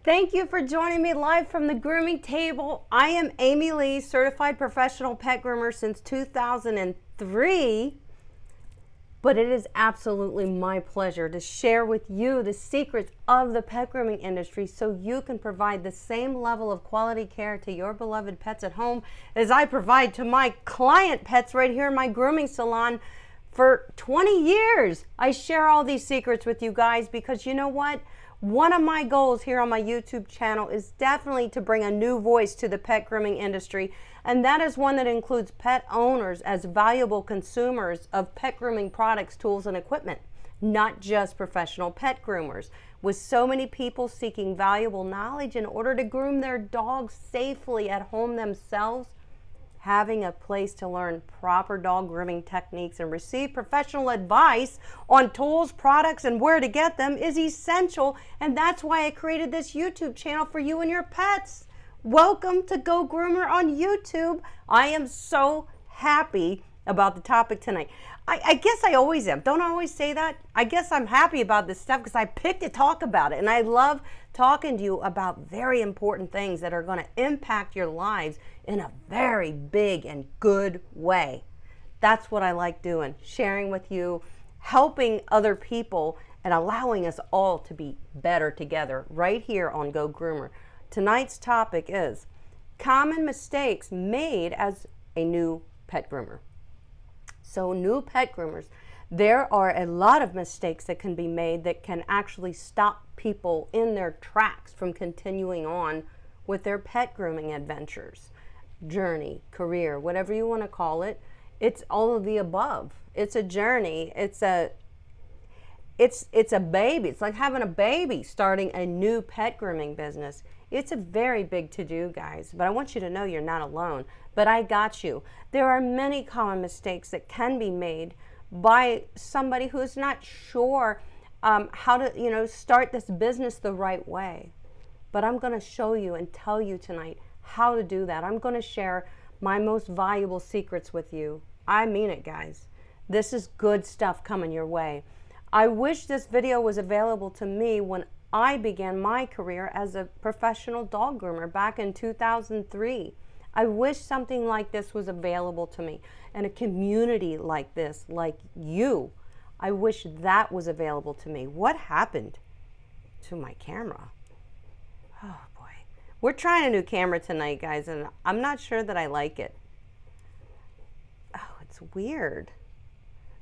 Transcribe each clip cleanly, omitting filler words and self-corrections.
Thank you for joining me live from the grooming table. I am Amy Lee, certified professional pet groomer since 2003. But it is absolutely my pleasure to share with you the secrets of the pet grooming industry so you can provide the same level of quality care to your beloved pets at home as I provide to my client pets right here in my grooming salon. For 20 years, I share all these secrets with you guys because you know what? One of my goals here on my YouTube channel is definitely to bring a new voice to the pet grooming industry, and that is one that includes pet owners as valuable consumers of pet grooming products, tools, and equipment, not just professional pet groomers. With so many people seeking valuable knowledge in order to groom their dogs safely at home themselves, having a place to learn proper dog grooming techniques and receive professional advice on tools, products, and where to get them is essential. And that's why I created this YouTube channel for you and your pets. Welcome to Dog Groomer on YouTube. I am so happy about the topic tonight. I guess I always am. Don't I always say that? I guess I'm happy about this stuff because I picked to talk about it. And I love talking to you about very important things that are going to impact your lives in a very big and good way. That's what I like doing, sharing with you, helping other people, and allowing us all to be better together right here on Dog Groomer. Tonight's topic is common mistakes made as a new pet groomer. So new pet groomers, there are a lot of mistakes that can be made that can actually stop people in their tracks from continuing on with their pet grooming adventures, journey, career, whatever you want to call it. It's all of the above. It's a journey. It's a baby. It's like having a baby starting a new pet grooming business. It's a very big to-do, guys, but I want you to know you're not alone. But I got you. There are many common mistakes that can be made by somebody who's not sure how to, start this business the right way. But I'm going to show you and tell you tonight how to do that. I'm going to share my most valuable secrets with you. I mean it, guys. This is good stuff coming your way. I wish this video was available to me when I began my career as a professional dog groomer back in 2003. I wish something like this was available to me and a community like this, like you. I wish that was available to me. What happened to my camera? Oh boy. We're trying a new camera tonight, guys, and I'm not sure that I like it. Oh, it's weird.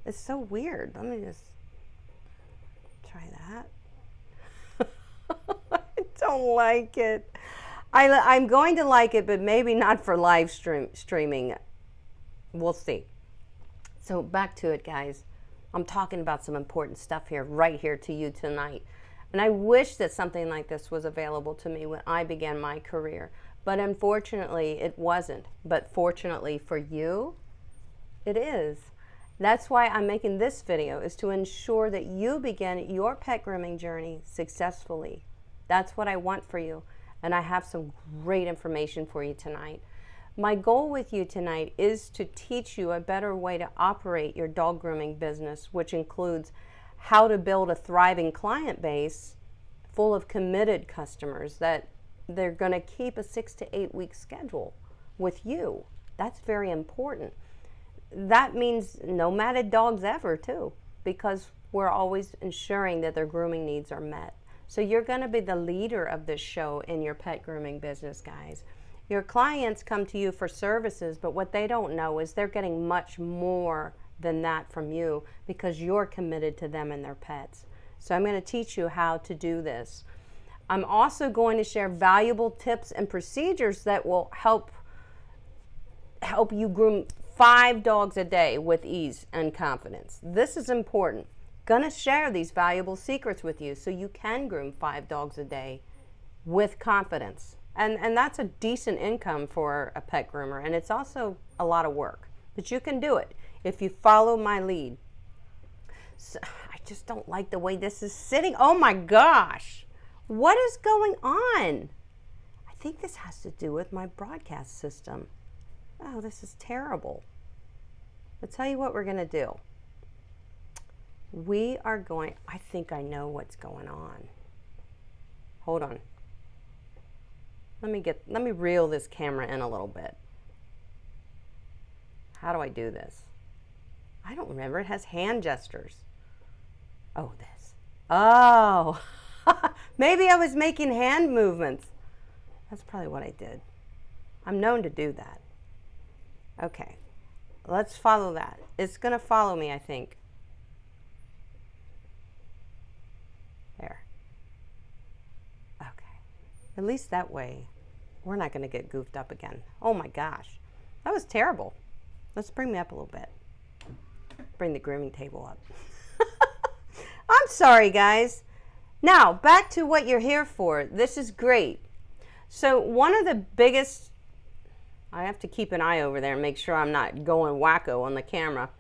It's so weird. Let me just try that. I don't like it. I'm going to like it, but maybe not for live streaming. We'll see. So back to it, guys. I'm talking about some important stuff here, right here to you tonight. And I wish that something like this was available to me when I began my career. But unfortunately, it wasn't. But fortunately for you, it is. That's why I'm making this video, is to ensure that you begin your pet grooming journey successfully. That's what I want for you. And I have some great information for you tonight. My goal with you tonight is to teach you a better way to operate your dog grooming business, which includes how to build a thriving client base full of committed customers that they're going to keep a 6 to 8 week schedule with you. That's very important. That means nomadic dogs ever too, because we're always ensuring that their grooming needs are met. So you're going to be the leader of this show in your pet grooming business, guys. Your clients come to you for services, but what they don't know is they're getting much more than that from you because you're committed to them and their pets. So I'm going to teach you how to do this. I'm also going to share valuable tips and procedures that will help you groom 5 dogs a day with ease and confidence. This is important. Gonna share these valuable secrets with you so you can groom 5 dogs a day with confidence. And that's a decent income for a pet groomer, and it's also a lot of work. But you can do it if you follow my lead. So, I just don't like the way this is sitting. Oh my gosh. What is going on? I think this has to do with my broadcast system. Oh, this is terrible. I'll tell you what we're going to do. I think I know what's going on. Hold on. Let me reel this camera in a little bit. How do I do this? I don't remember. It has hand gestures. Oh, this. Oh, maybe I was making hand movements. That's probably what I did. I'm known to do that. Okay, let's follow that. It's going to follow me, I think. There. Okay. At least that way, we're not going to get goofed up again. Oh my gosh. That was terrible. Let's bring me up a little bit. Bring the grooming table up. I'm sorry, guys. Now, back to what you're here for. This is great. So one of the biggest, I have to keep an eye over there and make sure I'm not going wacko on the camera.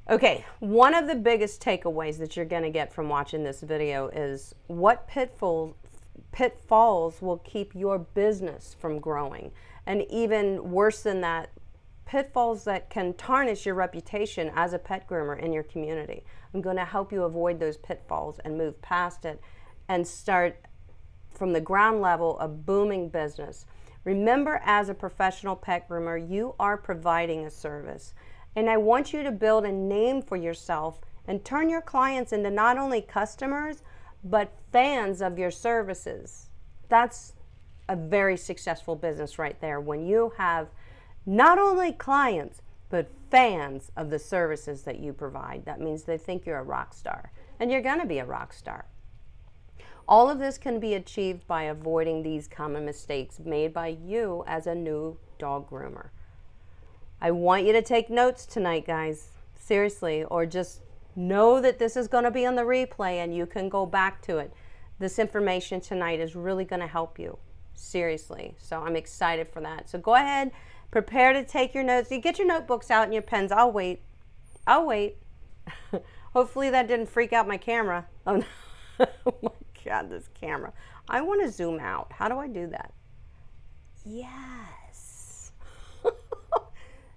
Okay, one of the biggest takeaways that you're going to get from watching this video is what pitfalls will keep your business from growing. And even worse than that, pitfalls that can tarnish your reputation as a pet groomer in your community. I'm going to help you avoid those pitfalls and move past it and start from the ground level a booming business. Remember, as a professional pet groomer, you are providing a service. And I want you to build a name for yourself and turn your clients into not only customers, but fans of your services. That's a very successful business right there, when you have not only clients, but fans of the services that you provide. That means they think you're a rock star, and you're going to be a rock star. All of this can be achieved by avoiding these common mistakes made by you as a new dog groomer. I want you to take notes tonight, guys. Seriously, or just know that this is going to be on the replay and you can go back to it. This information tonight is really going to help you. Seriously. So I'm excited for that. So go ahead, prepare to take your notes. You get your notebooks out and your pens. I'll wait. I'll wait. Hopefully that didn't freak out my camera. Oh, no. Oh my God, this camera. I want to zoom out. How do I do that? Yes.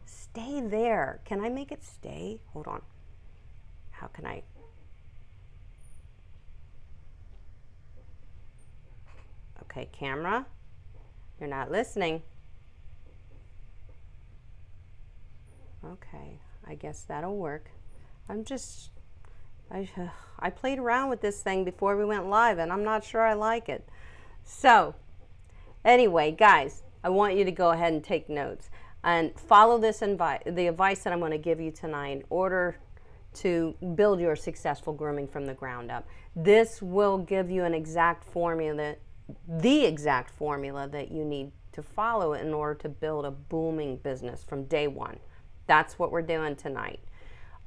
Stay there. Can I make it stay? Hold on. How can I? Okay, camera. You're not listening. Okay, I guess that'll work. I played around with this thing before we went live, and I'm not sure I like it. So, anyway, guys, I want you to go ahead and take notes and follow the advice that I'm going to give you tonight in order to build your successful grooming from the ground up. This will give you an exact formula, the exact formula that you need to follow in order to build a booming business from day one. That's what we're doing tonight.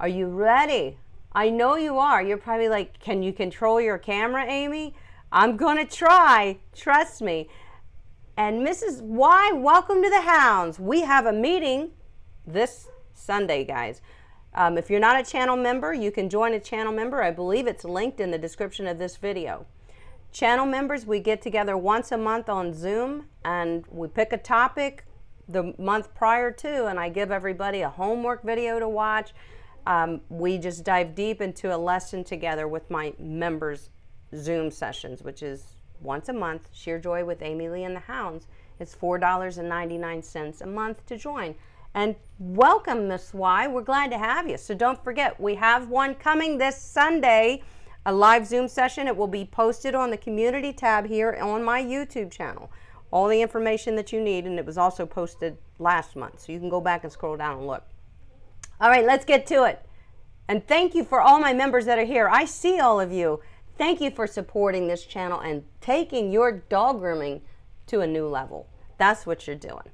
Are you ready? I know you are. You're probably like, can you control your camera, Amy? I'm going to try. Trust me. And Mrs. Y, welcome to the Hounds. We have a meeting this Sunday, guys. If you're not a channel member, you can join a channel member. I believe it's linked in the description of this video. Channel members, we get together once a month on Zoom, and we pick a topic the month prior to, and I give everybody a homework video to watch. We just dive deep into a lesson together with my members' Zoom sessions, which is once a month. Sheer Joy with Amy Lee and the Hounds. It's $4.99 a month to join. And welcome, Miss Y. We're glad to have you. So don't forget, we have one coming this Sunday, a live Zoom session. It will be posted on the community tab here on my YouTube channel. All the information that you need, and it was also posted last month. So you can go back and scroll down and look. All right, let's get to it. And thank you for all my members that are here. I see all of you. Thank you for supporting this channel and taking your dog grooming to a new level. That's what you're doing.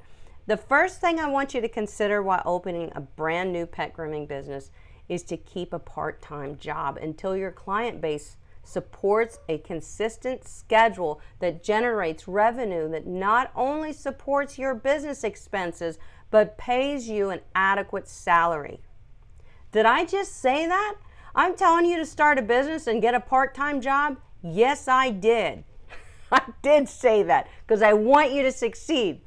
The first thing I want you to consider while opening a brand new pet grooming business is to keep a part-time job until your client base supports a consistent schedule that generates revenue that not only supports your business expenses, but pays you an adequate salary. Did I just say that? I'm telling you to start a business and get a part-time job? Yes, I did. I did say that because I want you to succeed.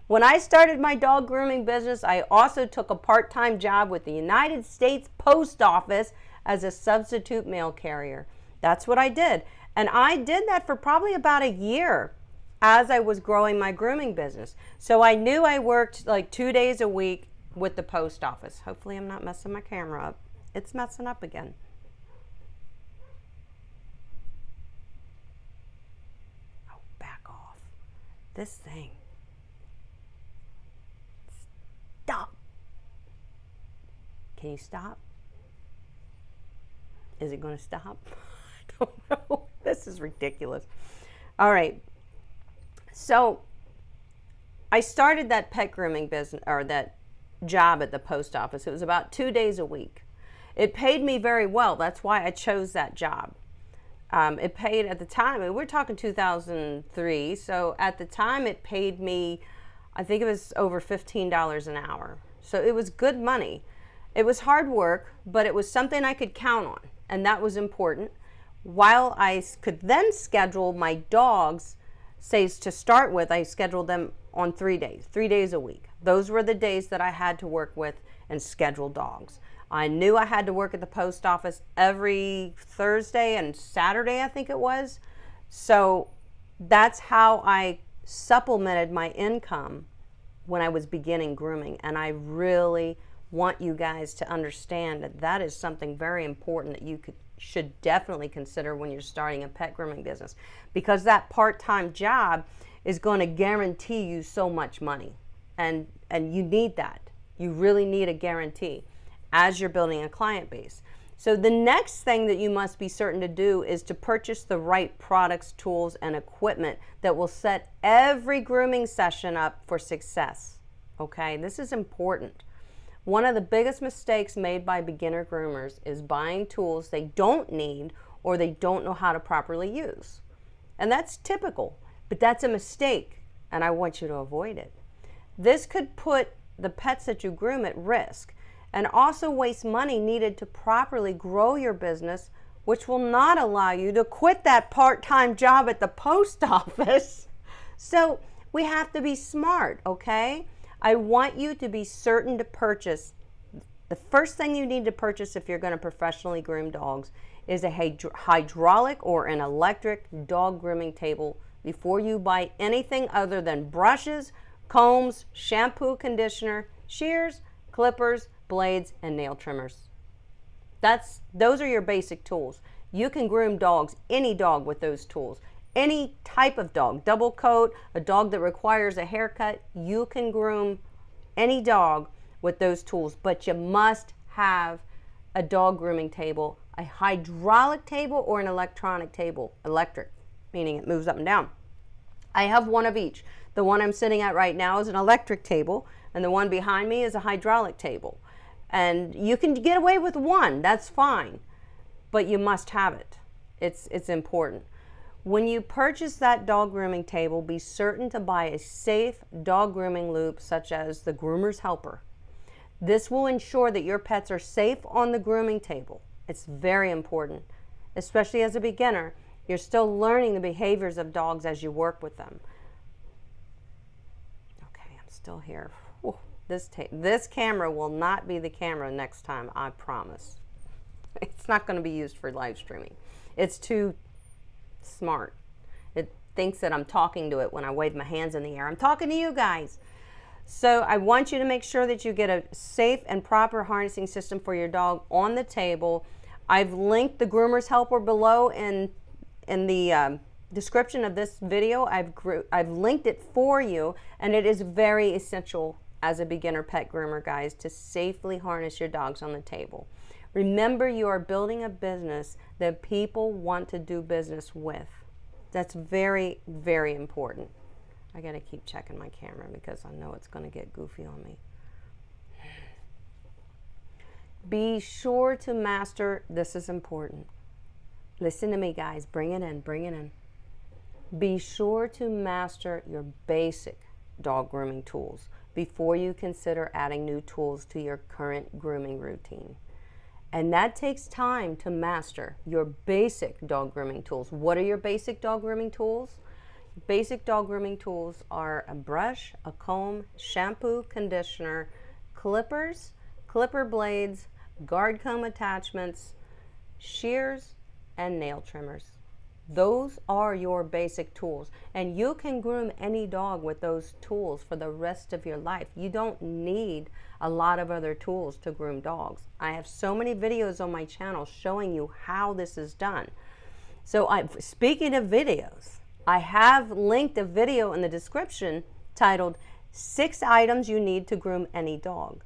When I started my dog grooming business, I also took a part-time job with the United States Post Office as a substitute mail carrier. That's what I did. And I did that for probably about a year. as I was growing my grooming business. So I knew I worked like 2 days a week with the post office. Hopefully I'm not messing my camera up. It's messing up again. Oh, back off. This thing. Stop. Can you stop? Is it going to stop? I don't know. This is ridiculous. All right. So I started that pet grooming business, or that job at the post office. It was about 2 days a week. It paid me very well. That's why I chose that job. It paid at the time, and we're talking 2003. So at the time it paid me, I think it was over $15 an hour. So it was good money. It was hard work, but it was something I could count on, and that was important. While I could then schedule my dogs, say to start with, I scheduled them on 3 days a week. Those were the days that I had to work with and schedule dogs. I knew I had to work at the post office every Thursday and Saturday, I think it was. So that's how I supplemented my income when I was beginning grooming. And I really want you guys to understand that that is something very important that you should definitely consider when you're starting a pet grooming business, because that part-time job is going to guarantee you so much money, and you need that. You really need a guarantee as you're building a client base. So the next thing that you must be certain to do is to purchase the right products, tools, and equipment that will set every grooming session up for success. Okay, this is important. One of the biggest mistakes made by beginner groomers is buying tools they don't need or they don't know how to properly use. And that's typical, but that's a mistake, and I want you to avoid it. This could put the pets that you groom at risk, and also waste money needed to properly grow your business, which will not allow you to quit that part-time job at the post office. So we have to be smart, okay? I want you to be certain to purchase. The first thing you need to purchase if you're going to professionally groom dogs is a hydraulic or an electric dog grooming table before you buy anything other than brushes, combs, shampoo, conditioner, shears, clippers, blades, and nail trimmers. Those are your basic tools. You can groom dogs, any dog, with those tools. Any type of dog, double coat, a dog that requires a haircut, you can groom any dog with those tools, but you must have a dog grooming table, a hydraulic table or an electronic table. Electric, meaning it moves up and down. I have one of each. The one I'm sitting at right now is an electric table, and the one behind me is a hydraulic table. And you can get away with one, that's fine, but you must have it. It's important. When you purchase that dog grooming table, be certain to buy a safe dog grooming loop such as the Groomer's Helper. This will ensure that your pets are safe on the grooming table. It's very important, especially as a beginner. You're still learning the behaviors of dogs as you work with them. Okay, I'm still here. Whew. This camera will not be the camera next time, I promise. It's not going to be used for live streaming. It's too smart. It thinks that I'm talking to it when I wave my hands in the air. I'm talking to you guys. So I want you to make sure that you get a safe and proper harnessing system for your dog on the table. I've linked the Groomer's Helper below in the description of this video. I've linked it for you, and it is very essential as a beginner pet groomer, guys, to safely harness your dogs on the table. Remember, you are building a business that people want to do business with. That's very, very important. I gotta keep checking my camera because I know it's gonna get goofy on me. Be sure to master, this is important. Listen to me, guys, bring it in, bring it in. Be sure to master your basic dog grooming tools before you consider adding new tools to your current grooming routine. And that takes time to master your basic dog grooming tools. What are your basic dog grooming tools? Basic dog grooming tools are a brush, a comb, shampoo, conditioner, clippers, clipper blades, guard comb attachments, shears, and nail trimmers. Those are your basic tools, and you can groom any dog with those tools for the rest of your life. You don't need a lot of other tools to groom dogs. I have so many videos on my channel showing you how this is done. So speaking of videos, I have linked a video in the description titled 6 items you need to groom any dog.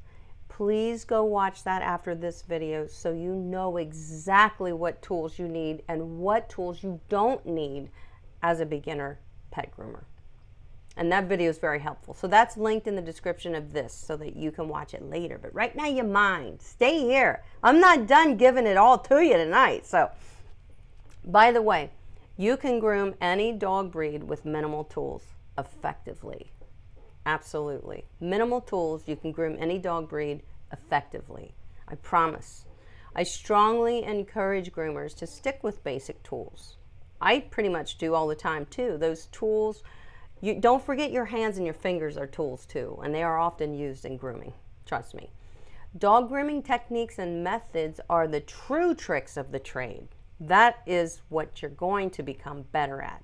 Please go watch that after this video so you know exactly what tools you need and what tools you don't need as a beginner pet groomer. And that video is very helpful. So that's linked in the description of this so that you can watch it later. But right now, you mind. Stay here. I'm not done giving it all to you tonight. So, by the way, you can groom any dog breed with minimal tools effectively. Absolutely. Minimal tools, you can groom any dog breed effectively. I promise. I strongly encourage groomers to stick with basic tools. I pretty much do all the time too. Those tools, you don't forget your hands and your fingers are tools too, and they are often used in grooming. Trust me. Dog grooming techniques and methods are the true tricks of the trade. That is what you're going to become better at.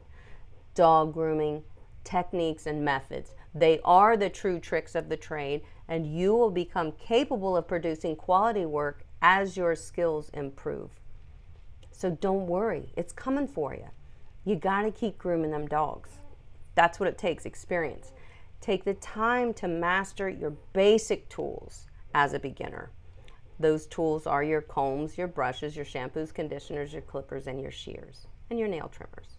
Dog grooming techniques and methods. They are the true tricks of the trade, and you will become capable of producing quality work as your skills improve. So don't worry, it's coming for you. You got to keep grooming them dogs. That's what it takes, experience. Take the time to master your basic tools as a beginner. Those tools are your combs, your brushes, your shampoos, conditioners, your clippers, and your shears, and your nail trimmers.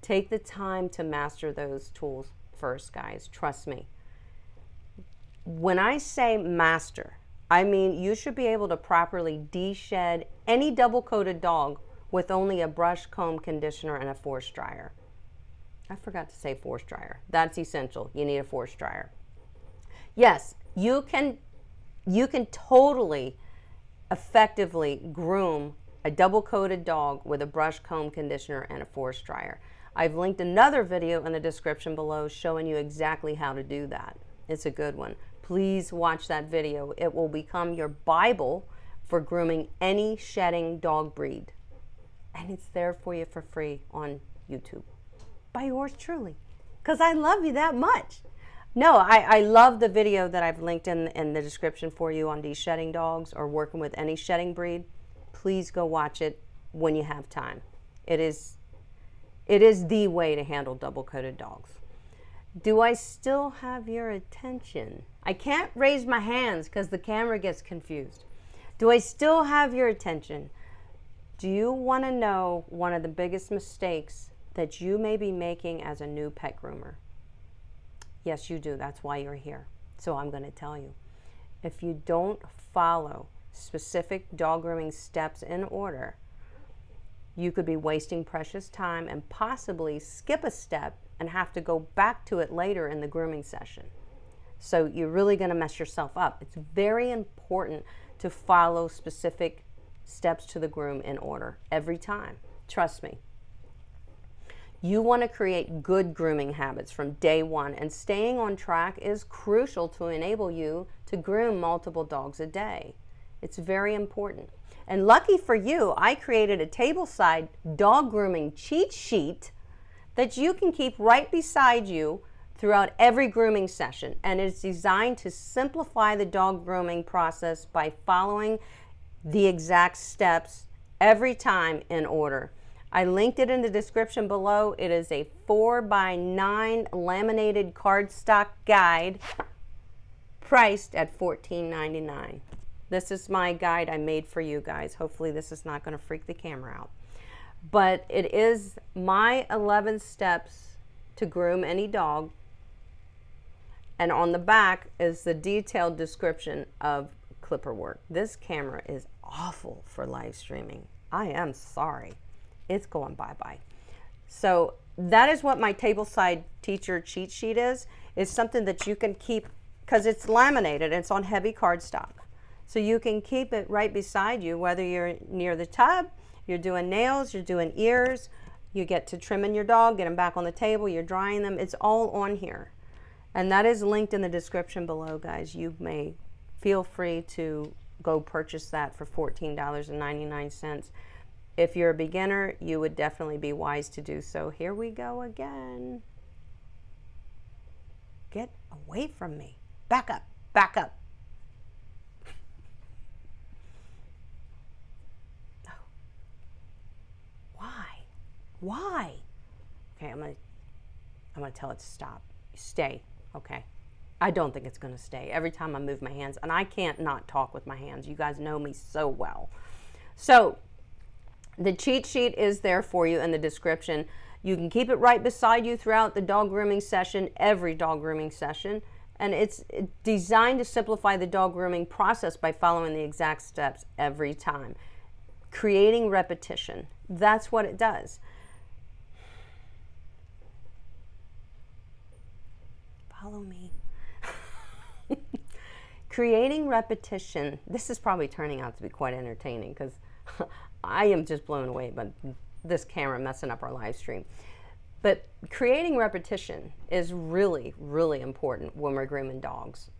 Take the time to master those tools first, guys. Trust me. When I say master, I mean you should be able to properly de-shed any double-coated dog with only a brush, comb, conditioner, and a force dryer. I forgot to say force dryer. That's essential. You need a force dryer. Yes, you can totally effectively groom a double-coated dog with a brush, comb, conditioner, and a force dryer. I've linked another video in the description below showing you exactly how to do that. It's a good one. Please watch that video. It will become your Bible for grooming any shedding dog breed. And it's there for you for free on YouTube. By yours truly. Because I love you that much. No, I love the video that I've linked in the description for you on de-shedding dogs or working with any shedding breed. Please go watch it when you have time. It is the way to handle double-coated dogs. Do I still have your attention? I can't raise my hands because the camera gets confused. Do I still have your attention? Do you want to know one of the biggest mistakes that you may be making as a new pet groomer? Yes, you do. That's why you're here. So I'm going to tell you. If you don't follow specific dog grooming steps in order, you could be wasting precious time and possibly skip a step and have to go back to it later in the grooming session. So you're really going to mess yourself up. It's very important to follow specific steps to the groom in order every time. Trust me. You want to create good grooming habits from day one, and staying on track is crucial to enable you to groom multiple dogs a day. It's very important. And lucky for you, I created a tableside dog grooming cheat sheet that you can keep right beside you throughout every grooming session. And it's designed to simplify the dog grooming process by following the exact steps every time in order. I linked it in the description below. It is a 4x9 laminated cardstock guide priced at $14.99. This is my guide I made for you guys. Hopefully this is not going to freak the camera out. But it is my 11 steps to groom any dog. And on the back is the detailed description of clipper work. This camera is awful for live streaming. I am sorry. It's going bye-bye. So that is what my tableside teacher cheat sheet is. It's something that you can keep, because it's laminated, it's on heavy cardstock. So you can keep it right beside you, whether you're near the tub, you're doing nails, you're doing ears, you get to trimming your dog, get them back on the table, you're drying them. It's all on here. And that is linked in the description below, guys. You may feel free to go purchase that for $14.99. If you're a beginner, you would definitely be wise to do so. Here we go again. Get away from me. Back up, back up. Oh. Why? Okay, I'm gonna tell it to stop. Stay, okay. I don't think it's gonna stay. Every time I move my hands, and I can't not talk with my hands. You guys know me so well. So, the cheat sheet is there for you in the description. You can keep it right beside you throughout the dog grooming session, every dog grooming session. And it's designed to simplify the dog grooming process by following the exact steps every time. Creating repetition. That's what it does. Follow me. Creating repetition. This is probably turning out to be quite entertaining because I am just blown away by this camera messing up our live stream. But creating repetition is really, really important when we're grooming dogs.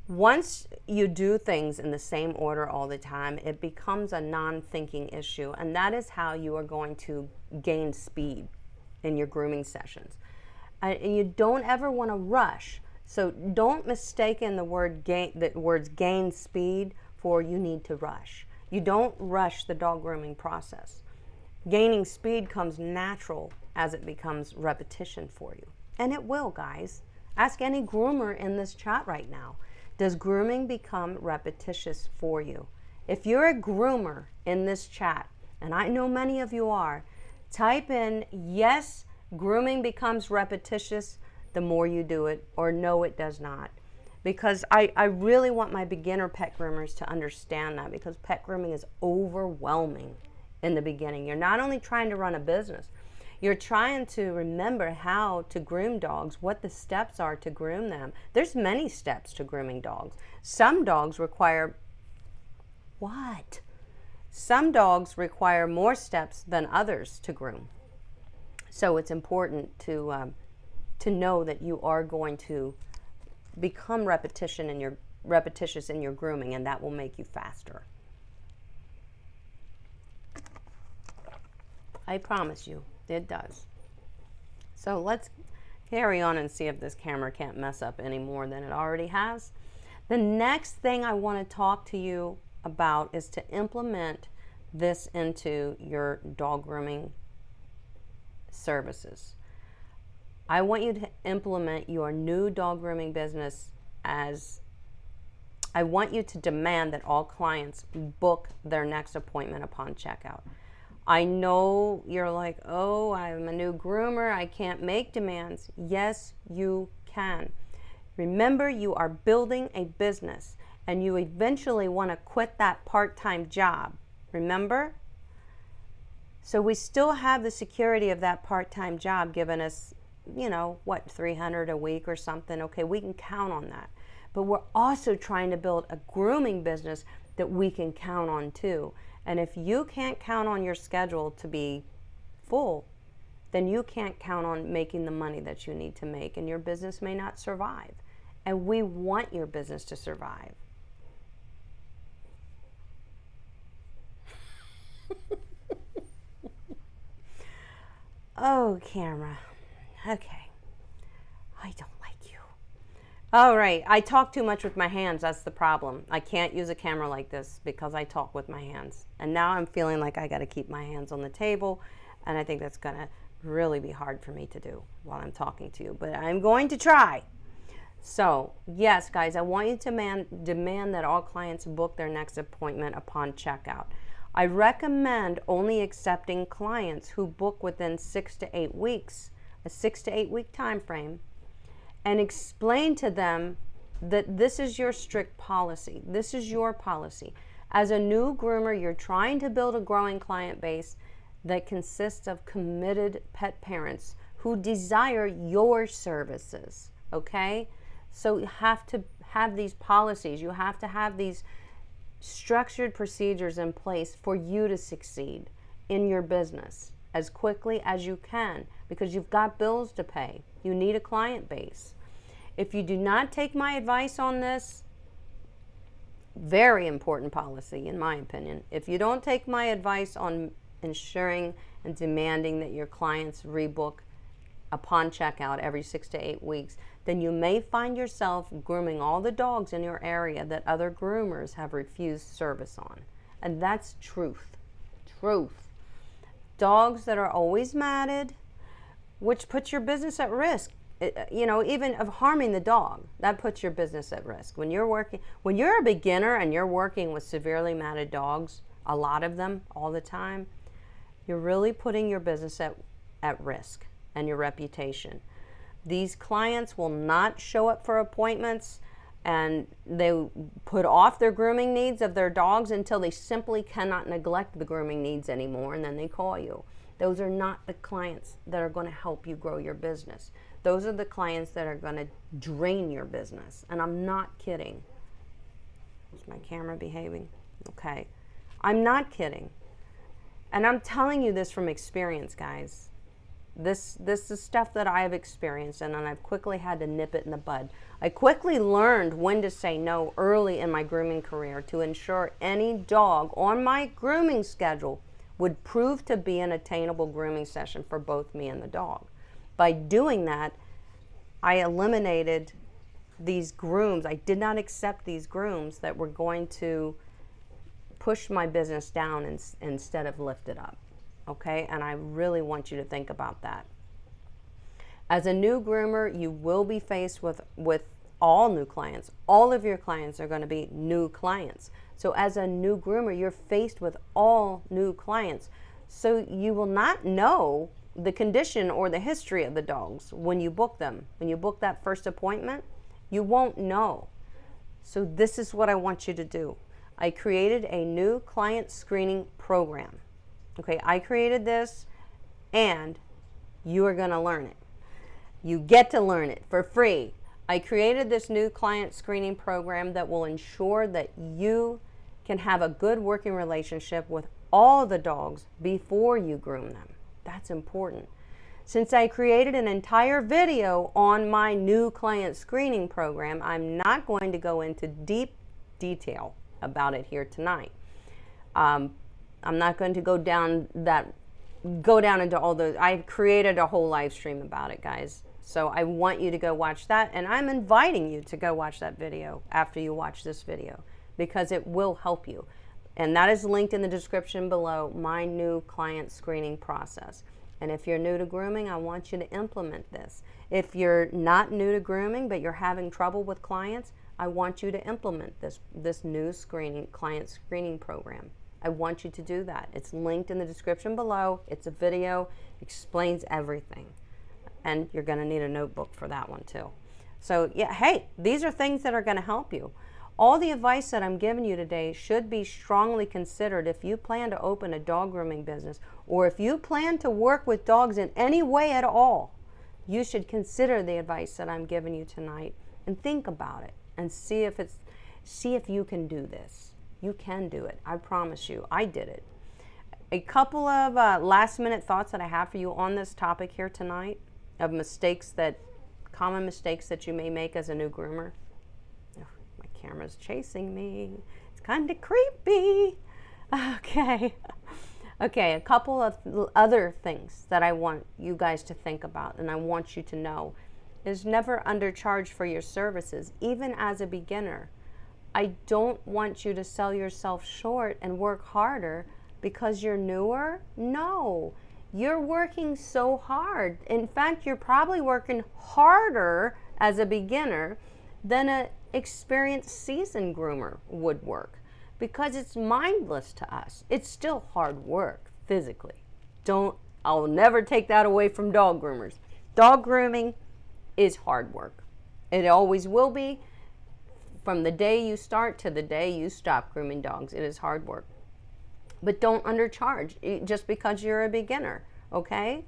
Once you do things in the same order all the time, it becomes a non-thinking issue, and that is how you are going to gain speed in your grooming sessions. And you don't ever want to rush. So don't mistake the words gain speed for you need to rush. You don't rush the dog grooming process. Gaining speed comes natural as it becomes repetition for you. And it will, guys. Ask any groomer in this chat right now. Does grooming become repetitious for you? If you're a groomer in this chat, and I know many of you are, type in, yes, grooming becomes repetitious the more you do it, or no, it does not. Because I really want my beginner pet groomers to understand that, because pet grooming is overwhelming in the beginning. You're not only trying to run a business, you're trying to remember how to groom dogs, what the steps are to groom them. There's many steps to grooming dogs. Some dogs require, what? Some dogs require more steps than others to groom. So it's important to know that you are going to become repetitious in your grooming, and that will make you faster. I promise you, it does. So let's carry on and see if this camera can't mess up any more than it already has. The next thing I want to talk to you about is to implement this into your dog grooming services. I want you to implement your new dog grooming business as, I want you to demand that all clients book their next appointment upon checkout. I know you're like, oh, I'm a new groomer, I can't make demands. Yes, you can. Remember, you are building a business and you eventually want to quit that part-time job. Remember? So we still have the security of that part-time job giving us, you know, what, $300 a week or something. Okay, we can count on that. But we're also trying to build a grooming business that we can count on too. And if you can't count on your schedule to be full, then you can't count on making the money that you need to make, and your business may not survive. And we want your business to survive. Oh, camera. Okay. I don't like you. All right. I talk too much with my hands. That's the problem. I can't use a camera like this because I talk with my hands. And now I'm feeling like I got to keep my hands on the table. And I think that's going to really be hard for me to do while I'm talking to you. But I'm going to try. So, yes, guys, I want you to demand that all clients book their next appointment upon checkout. I recommend only accepting clients who book within 6 to 8 weeks, a 6 to 8 week time frame, and explain to them that this is your strict policy. This is your policy. As a new groomer, you're trying to build a growing client base that consists of committed pet parents who desire your services, okay? So you have to have these policies. You have to have these structured procedures in place for you to succeed in your business as quickly as you can, because you've got bills to pay. You need a client base. If you do not take my advice on this, Very important policy, in my opinion. If you don't take my advice on ensuring and demanding that your clients rebook upon checkout every 6 to 8 weeks, then you may find yourself grooming all the dogs in your area that other groomers have refused service on. And that's truth. Truth. Dogs that are always matted, which puts your business at risk. You know, even of harming the dog, that puts your business at risk. When you're a beginner and you're working with severely matted dogs, a lot of them all the time, you're really putting your business at risk and your reputation. These clients will not show up for appointments, and they put off their grooming needs of their dogs until they simply cannot neglect the grooming needs anymore, and then they call you. Those are not the clients that are going to help you grow your business. Those are the clients that are going to drain your business. And I'm not kidding. Is my camera behaving? Okay. I'm not kidding. And I'm telling you this from experience, guys. This is stuff that I have experienced, and then I've quickly had to nip it in the bud. I quickly learned when to say no early in my grooming career to ensure any dog on my grooming schedule would prove to be an attainable grooming session for both me and the dog. By doing that, I eliminated these grooms. I did not accept these grooms that were going to push my business down instead of lift it up. Okay, and I really want you to think about that. As a new groomer, you will be faced with all new clients. All of your clients are going to be new clients. So as a new groomer, you're faced with all new clients. So you will not know the condition or the history of the dogs when you book them. When you book that first appointment, you won't know. So this is what I want you to do. I created a new client screening program. Okay, I created this, and you are going to learn it. You get to learn it for free. I created this new client screening program that will ensure that you can have a good working relationship with all the dogs before you groom them. That's important. Since I created an entire video on my new client screening program, I'm not going to go into deep detail about it here tonight. I'm not going to go down into all those. I created a whole live stream about it, guys. So I want you to go watch that, and I'm inviting you to go watch that video after you watch this video, because it will help you. And that is linked in the description below, my new client screening process. And if you're new to grooming, I want you to implement this. If you're not new to grooming, but you're having trouble with clients, I want you to implement this new client screening program. I want you to do that. It's linked in the description below. It's a video, explains everything. And you're going to need a notebook for that one too. So yeah, hey, these are things that are going to help you. All the advice that I'm giving you today should be strongly considered if you plan to open a dog grooming business, or if you plan to work with dogs in any way at all. You should consider the advice that I'm giving you tonight and think about it and see if you can do this. You can do it. I promise you. I did it. A couple of last minute thoughts that I have for you on this topic here tonight of common mistakes that you may make as a new groomer. Oh, my camera's chasing me. It's kind of creepy. Okay. Okay, a couple of other things that I want you guys to think about and I want you to know is never undercharge for your services, even as a beginner. I don't want you to sell yourself short and work harder because you're newer. No, you're working so hard. In fact, you're probably working harder as a beginner than an experienced seasoned groomer would work, because it's mindless to us. It's still hard work physically. I'll never take that away from dog groomers. Dog grooming is hard work. It always will be. From the day you start to the day you stop grooming dogs, it is hard work. But don't undercharge just because you're a beginner, okay?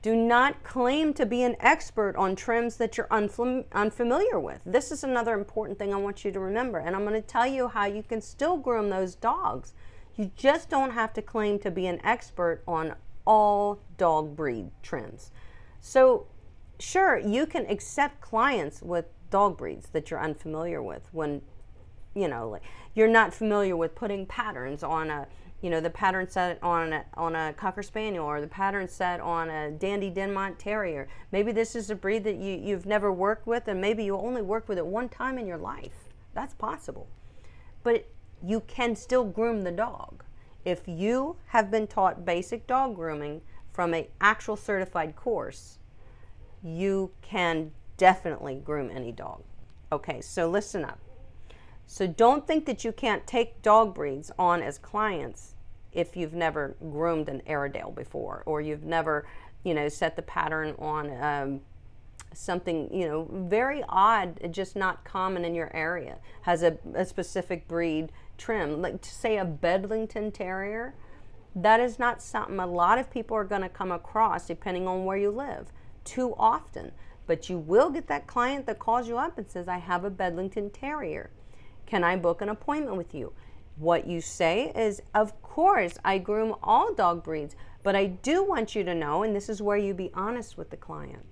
Do not claim to be an expert on trims that you're unfamiliar with. This is another important thing I want you to remember, and I'm going to tell you how you can still groom those dogs. You just don't have to claim to be an expert on all dog breed trims. So, sure, you can accept clients with dog breeds that you're unfamiliar with when like you're not familiar with putting patterns on a, the pattern set on a Cocker Spaniel, or the pattern set on a Dandy Dinmont Terrier. Maybe this is a breed that you've never worked with, and maybe you only worked with it one time in your life. That's possible. But you can still groom the dog. If you have been taught basic dog grooming from an actual certified course, you can definitely groom any dog. Okay, so listen up. So don't think that you can't take dog breeds on as clients if you've never groomed an Airedale before, or you've never, set the pattern on something, very odd, just not common in your area, has a specific breed trim. Like, to say a Bedlington Terrier, that is not something a lot of people are going to come across, depending on where you live, too often. But you will get that client that calls you up and says, I have a Bedlington Terrier. Can I book an appointment with you? What you say is, of course, I groom all dog breeds, but I do want you to know, and this is where you be honest with the client.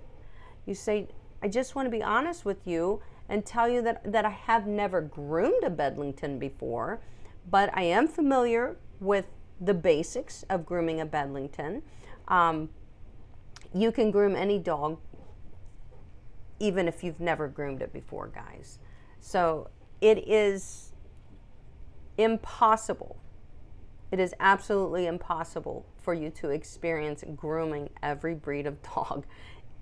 You say, I just want to be honest with you and tell you that I have never groomed a Bedlington before, but I am familiar with the basics of grooming a Bedlington. You can groom any dog, even if you've never groomed it before, guys. So it is impossible. It is absolutely impossible for you to experience grooming every breed of dog.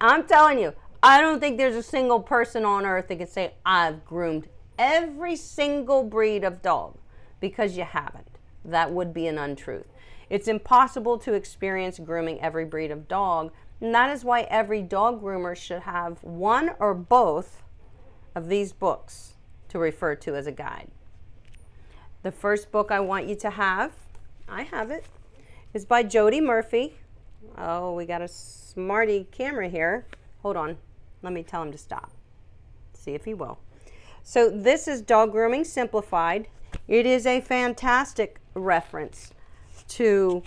I'm telling you, I don't think there's a single person on earth that can say, I've groomed every single breed of dog, because you haven't. That would be an untruth. It's impossible to experience grooming every breed of dog, and that is why every dog groomer should have one or both of these books to refer to as a guide. The first book I want you to have, I have it, is by Jody Murphy. Oh, we got a smarty camera here. Hold on, let me tell him to stop. See if he will. So this is Dog Grooming Simplified. It is a fantastic reference to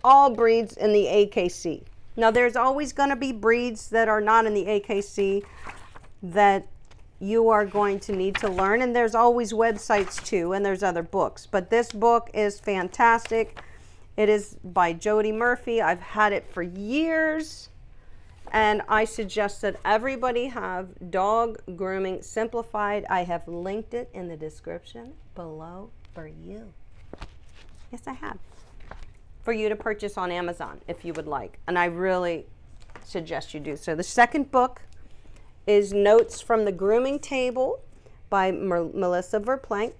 all breeds in the AKC. Now, there's always going to be breeds that are not in the AKC that you are going to need to learn, and there's always websites too, and there's other books. But this book is fantastic. It is by Jody Murphy. I've had it for years, and I suggest that everybody have Dog Grooming Simplified. I have linked it in the description below for you. Yes, I have. For you to purchase on Amazon if you would like, and I really suggest you do so. The second book is Notes from the Grooming Table by Melissa Verplank,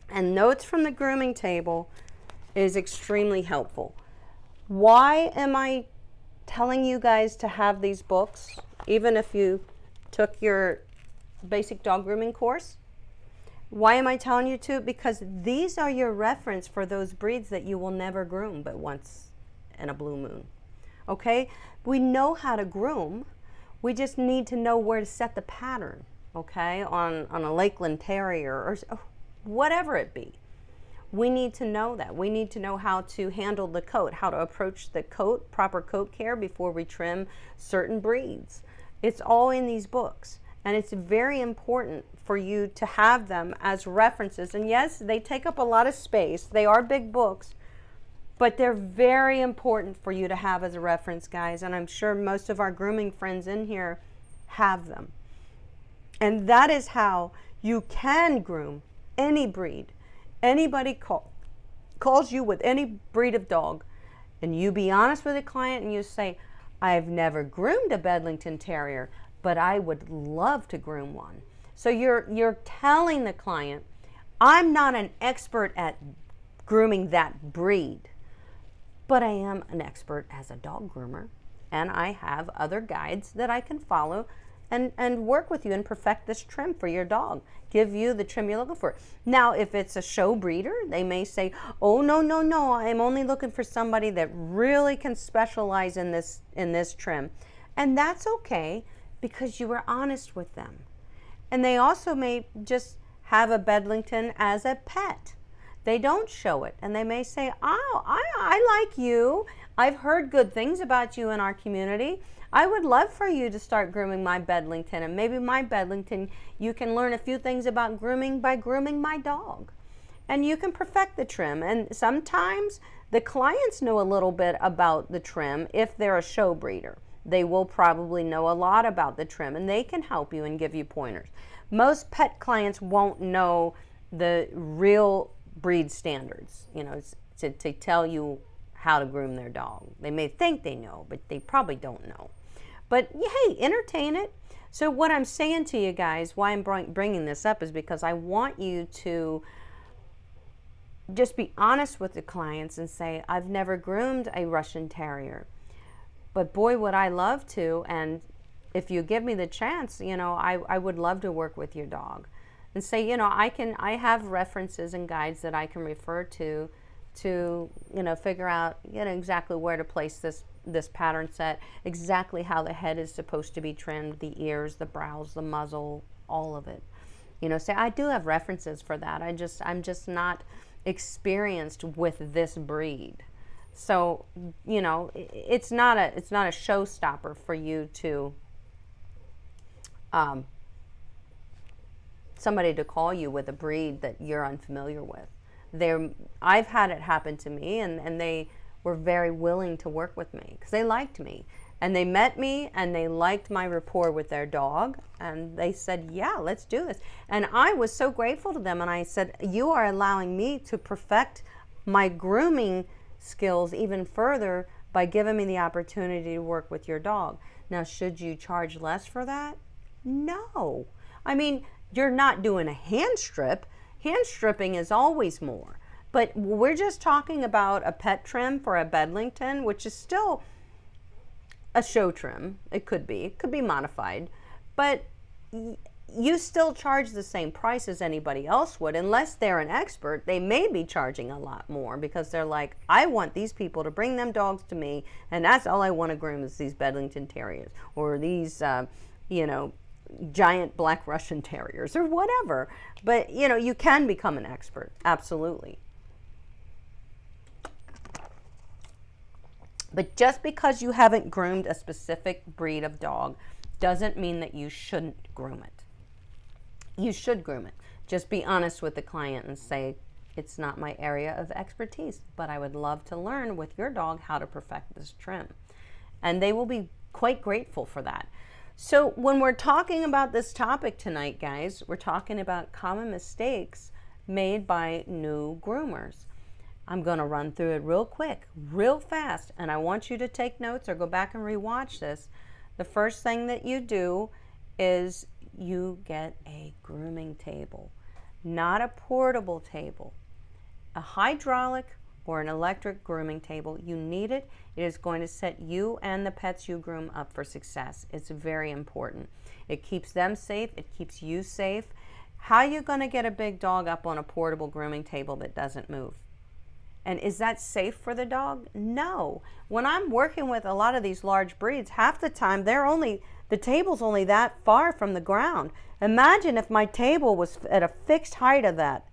and Notes from the Grooming Table is extremely helpful. Why am I telling you guys to have these books, even if you took your basic dog grooming course? Why am I telling you to? Because these are your reference for those breeds that you will never groom but once in a blue moon. Okay? We know how to groom. We just need to know where to set the pattern, okay, on a Lakeland Terrier or whatever it be. We need to know that. We need to know how to handle the coat, how to approach the coat, proper coat care before we trim certain breeds. It's all in these books, and it's very important for you to have them as references. And yes, they take up a lot of space. They are big books, but they're very important for you to have as a reference, guys. And I'm sure most of our grooming friends in here have them. And that is how you can groom any breed. Anybody calls you with any breed of dog, and you be honest with the client and you say, I've never groomed a Bedlington Terrier, but I would love to groom one. So you're telling the client, I'm not an expert at grooming that breed, but I am an expert as a dog groomer, and I have other guides that I can follow and work with you and perfect this trim for your dog, give you the trim you're looking for. Now, if it's a show breeder, they may say, oh, no, I'm only looking for somebody that really can specialize in this trim. And that's okay, because you were honest with them. And they also may just have a Bedlington as a pet. They don't show it, and they may say, oh, I like you. I've heard good things about you in our community. I would love for you to start grooming my Bedlington, and maybe my Bedlington, you can learn a few things about grooming by grooming my dog. And you can perfect the trim. And sometimes the clients know a little bit about the trim if they're a show breeder. They will probably know a lot about the trim, and they can help you and give you pointers. Most pet clients won't know the real breed standards, you know, to tell you how to groom their dog. They may think they know, but they probably don't know. But hey, entertain it. So what I'm saying to you guys, why I'm bringing this up, is because I want you to just be honest with the clients and say, I've never groomed a Russian Terrier, but boy, would I love to. And if you give me the chance, you know, I would love to work with your dog. And say, you know, I have references and guides that I can refer to, you know, figure out, you know, exactly where to place this pattern set, exactly how the head is supposed to be trimmed, the ears, the brows, the muzzle, all of it. You know, say I do have references for that. I'm just not experienced with this breed. So, you know, it's not a showstopper for you to somebody to call you with a breed that you're unfamiliar with. I've had it happen to me, and they were very willing to work with me because they liked me. And they met me and they liked my rapport with their dog, and they said, yeah, let's do this. And I was so grateful to them, and I said, you are allowing me to perfect my grooming skills even further by giving me the opportunity to work with your dog. Now, should you charge less for that? No. I mean, you're not doing a hand strip. Hand stripping is always more. But we're just talking about a pet trim for a Bedlington, which is still a show trim. It could be modified. But you still charge the same price as anybody else would. Unless they're an expert, they may be charging a lot more because they're like, I want these people to bring them dogs to me, and that's all I want to groom is these Bedlington Terriers or these, you know, giant black Russian Terriers or whatever. But you know, you can become an expert, absolutely. But just because you haven't groomed a specific breed of dog doesn't mean that you shouldn't groom it. You should groom it. Just be honest with the client and say, it's not my area of expertise, but I would love to learn with your dog how to perfect this trim. And they will be quite grateful for that. So when we're talking about this topic tonight, guys, we're talking about common mistakes made by new groomers. I'm going to run through it real quick, real fast, and I want you to take notes or go back and rewatch this. The first thing that you do is you get a grooming table, not a portable table. A hydraulic or an electric grooming table, you need it. It is going to set you and the pets you groom up for success. It's very important. It keeps them safe. It keeps you safe. How are you going to get a big dog up on a portable grooming table that doesn't move? And is that safe for the dog? No. When I'm working with a lot of these large breeds, half the time the table's only that far from the ground. Imagine if my table was at a fixed height of that.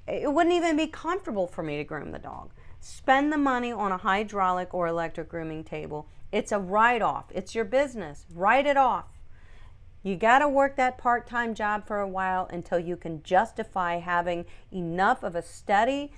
It wouldn't even be comfortable for me to groom the dog. Spend the money on a hydraulic or electric grooming table. It's a write-off. It's your business. Write it off. You got to work that part-time job for a while until you can justify having enough of a steady,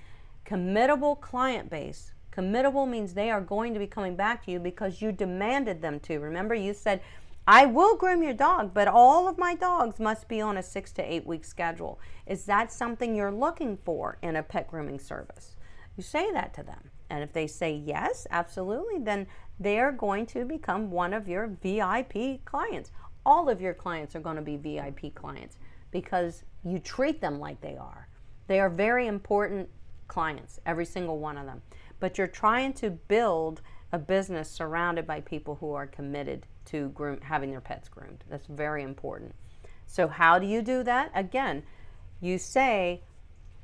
committable client base. Committable means they are going to be coming back to you because you demanded them to. Remember, you said, I will groom your dog, but all of my dogs must be on a 6 to 8 week schedule. Is that something you're looking for in a pet grooming service? You say that to them. And if they say yes, absolutely, then they are going to become one of your VIP clients. All of your clients are going to be VIP clients because you treat them like they are. They are very important clients, every single one of them. But you're trying to build a business surrounded by people who are committed to having their pets groomed. That's very important. So how do you do that? Again, you say,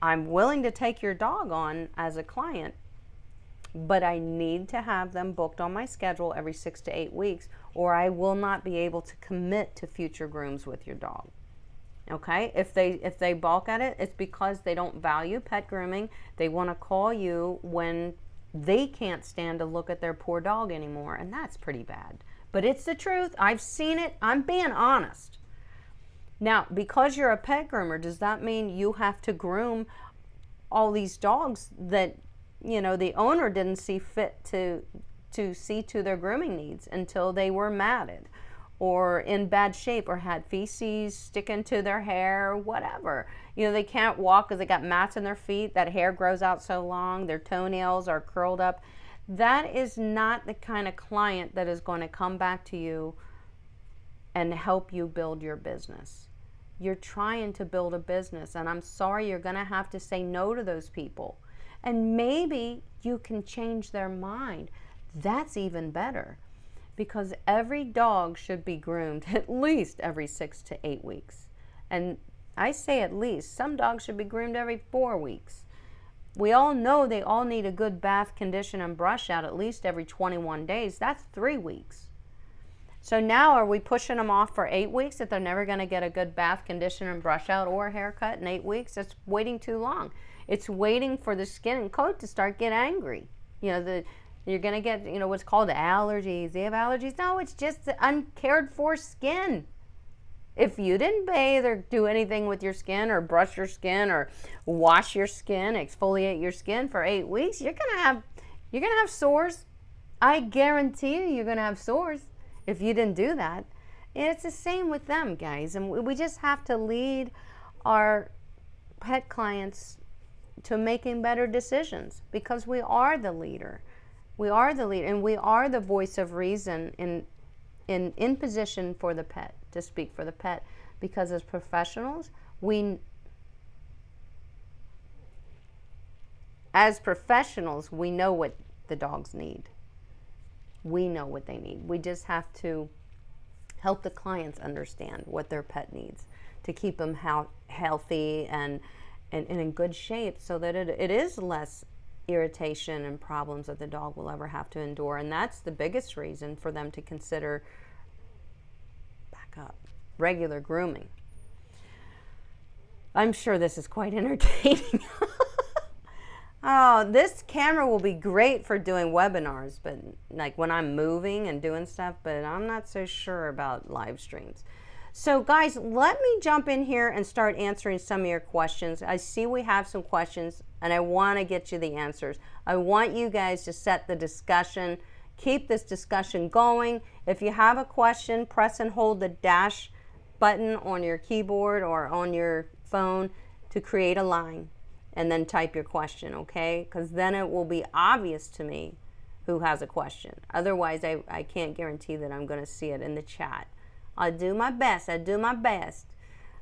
I'm willing to take your dog on as a client, but I need to have them booked on my schedule every 6 to 8 weeks, or I will not be able to commit to future grooms with your dog. Okay, if they balk at it, it's because they don't value pet grooming. They want to call you when they can't stand to look at their poor dog anymore, and that's pretty bad. But it's the truth. I've seen it. I'm being honest. Now, because you're a pet groomer, does that mean you have to groom all these dogs that, you know, the owner didn't see fit to see to their grooming needs until they were matted or in bad shape or had feces sticking to their hair or whatever? You know, they can't walk because they got mats in their feet, that hair grows out so long, their toenails are curled up. That is not the kind of client that is going to come back to you and help you build your business. You're trying to build a business, and I'm sorry, you're going to have to say no to those people. And maybe you can change their mind. That's even better, because every dog should be groomed at least every 6 to 8 weeks. And I say at least. Some dogs should be groomed every 4 weeks. We all know they all need a good bath, condition, and brush out at least every 21 days. That's 3 weeks. So now are we pushing them off for 8 weeks that they're never going to get a good bath, condition, and brush out or a haircut in 8 weeks? That's waiting too long. It's waiting for the skin and coat to start get angry. You know, you're going to get, you know, what's called allergies. They have allergies. No, it's just the uncared for skin. If you didn't bathe or do anything with your skin or brush your skin or wash your skin, exfoliate your skin for 8 weeks, you're going to have sores. I guarantee you're going to have sores if you didn't do that. And it's the same with them, guys. And we just have to lead our pet clients to making better decisions, because we are the leader. We are the leader, and we are the voice of reason in position for the pet, to speak for the pet, because as professionals, we know what the dogs need. We know what they need. We just have to help the clients understand what their pet needs to keep them healthy and in good shape, so that it is less irritation and problems that the dog will ever have to endure. And that's the biggest reason for them to consider regular grooming. I'm sure this is quite entertaining. Oh, this camera will be great for doing webinars, but like when I'm moving and doing stuff, but I'm not so sure about live streams. So guys, let me jump in here and start answering some of your questions. I see we have some questions, and I want to get you the answers. I want you guys to set the discussion, keep this discussion going. If you have a question, press and hold the dash button on your keyboard or on your phone to create a line, and then type your question, okay? Because then it will be obvious to me who has a question. Otherwise, I can't guarantee that I'm going to see it in the chat. I'll do my best.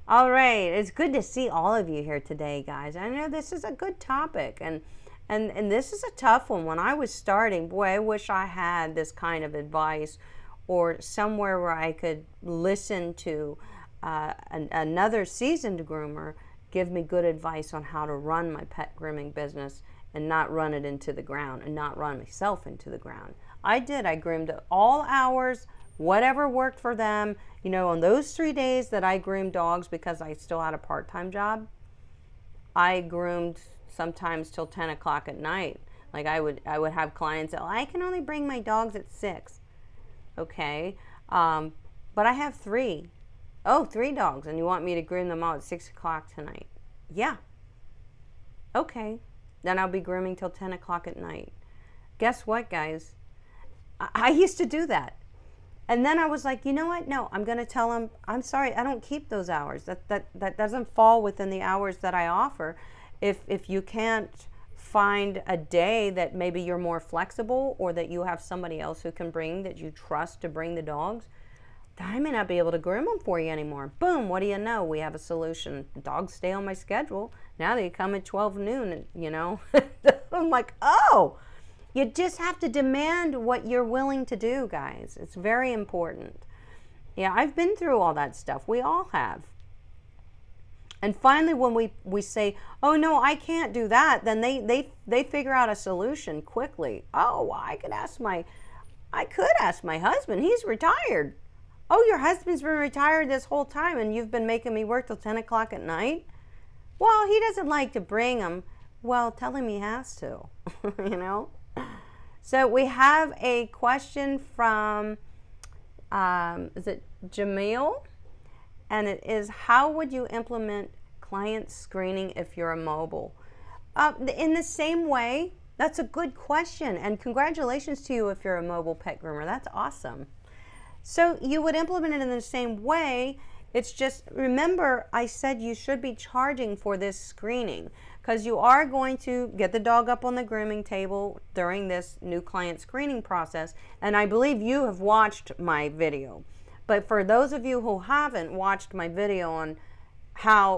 All right, it's good to see all of you here today, guys. I know this is a good topic, and this is a tough one. When I was starting, boy, I wish I had this kind of advice, or somewhere where I could listen to another seasoned groomer give me good advice on how to run my pet grooming business and not run it into the ground and not run myself into the ground. I did. I groomed at all hours, whatever worked for them. You know, on those 3 days that I groomed dogs, because I still had a part-time job, I groomed sometimes till 10 o'clock at night. Like I would have clients that, I can only bring my dogs at 6. Okay, but I have 3. Oh, 3 dogs, and you want me to groom them all at 6 o'clock tonight? Yeah. Okay, then I'll be grooming till 10 o'clock at night. Guess what, guys? I used to do that. And then I was like, you know what? No, I'm going to tell them, I'm sorry, I don't keep those hours. That doesn't fall within the hours that I offer. If you can't find a day that maybe you're more flexible, or that you have somebody else who can bring, that you trust to bring the dogs, I may not be able to groom them for you anymore. Boom, what do you know? We have a solution. Dogs stay on my schedule. Now they come at 12 noon, and, you know. I'm like, oh. You just have to demand what you're willing to do, guys. It's very important. Yeah, I've been through all that stuff. We all have. And finally, when we say, oh, no, I can't do that, then they figure out a solution quickly. Oh, well, I could ask my husband. He's retired. Oh, your husband's been retired this whole time, and you've been making me work till 10 o'clock at night? Well, he doesn't like to bring them. Well, tell him he has to, you know? So we have a question from, is it Jamil? And it is, how would you implement client screening if you're a mobile? In the same way. That's a good question, and congratulations to you if you're a mobile pet groomer. That's awesome. So you would implement it in the same way. It's just, remember, I said you should be charging for this screening, because you are going to get the dog up on the grooming table during this new client screening process. And I believe you have watched my video. But for those of you who haven't watched my video on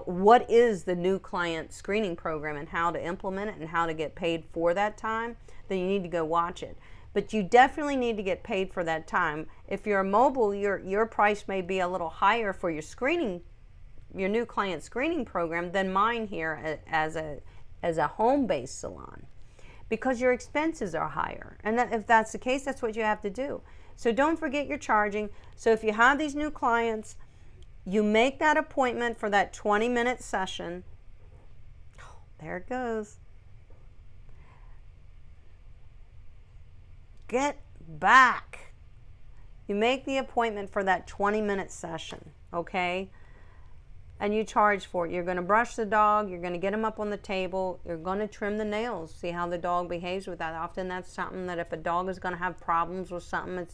what is the new client screening program and how to implement it and how to get paid for that time, then you need to go watch it. But you definitely need to get paid for that time. If you're a mobile, your price may be a little higher for your screening, your new client screening program, than mine here as a home-based salon, because your expenses are higher. And if that's the case, that's what you have to do. So don't forget you're charging. So if you have these new clients, you make that appointment for that 20-minute session. Oh, there it goes. Get back. You make the appointment for that 20-minute session, okay? And you charge for it. You're going to brush the dog. You're going to get him up on the table. You're going to trim the nails. See how the dog behaves with that. Often that's something that if a dog is going to have problems with something,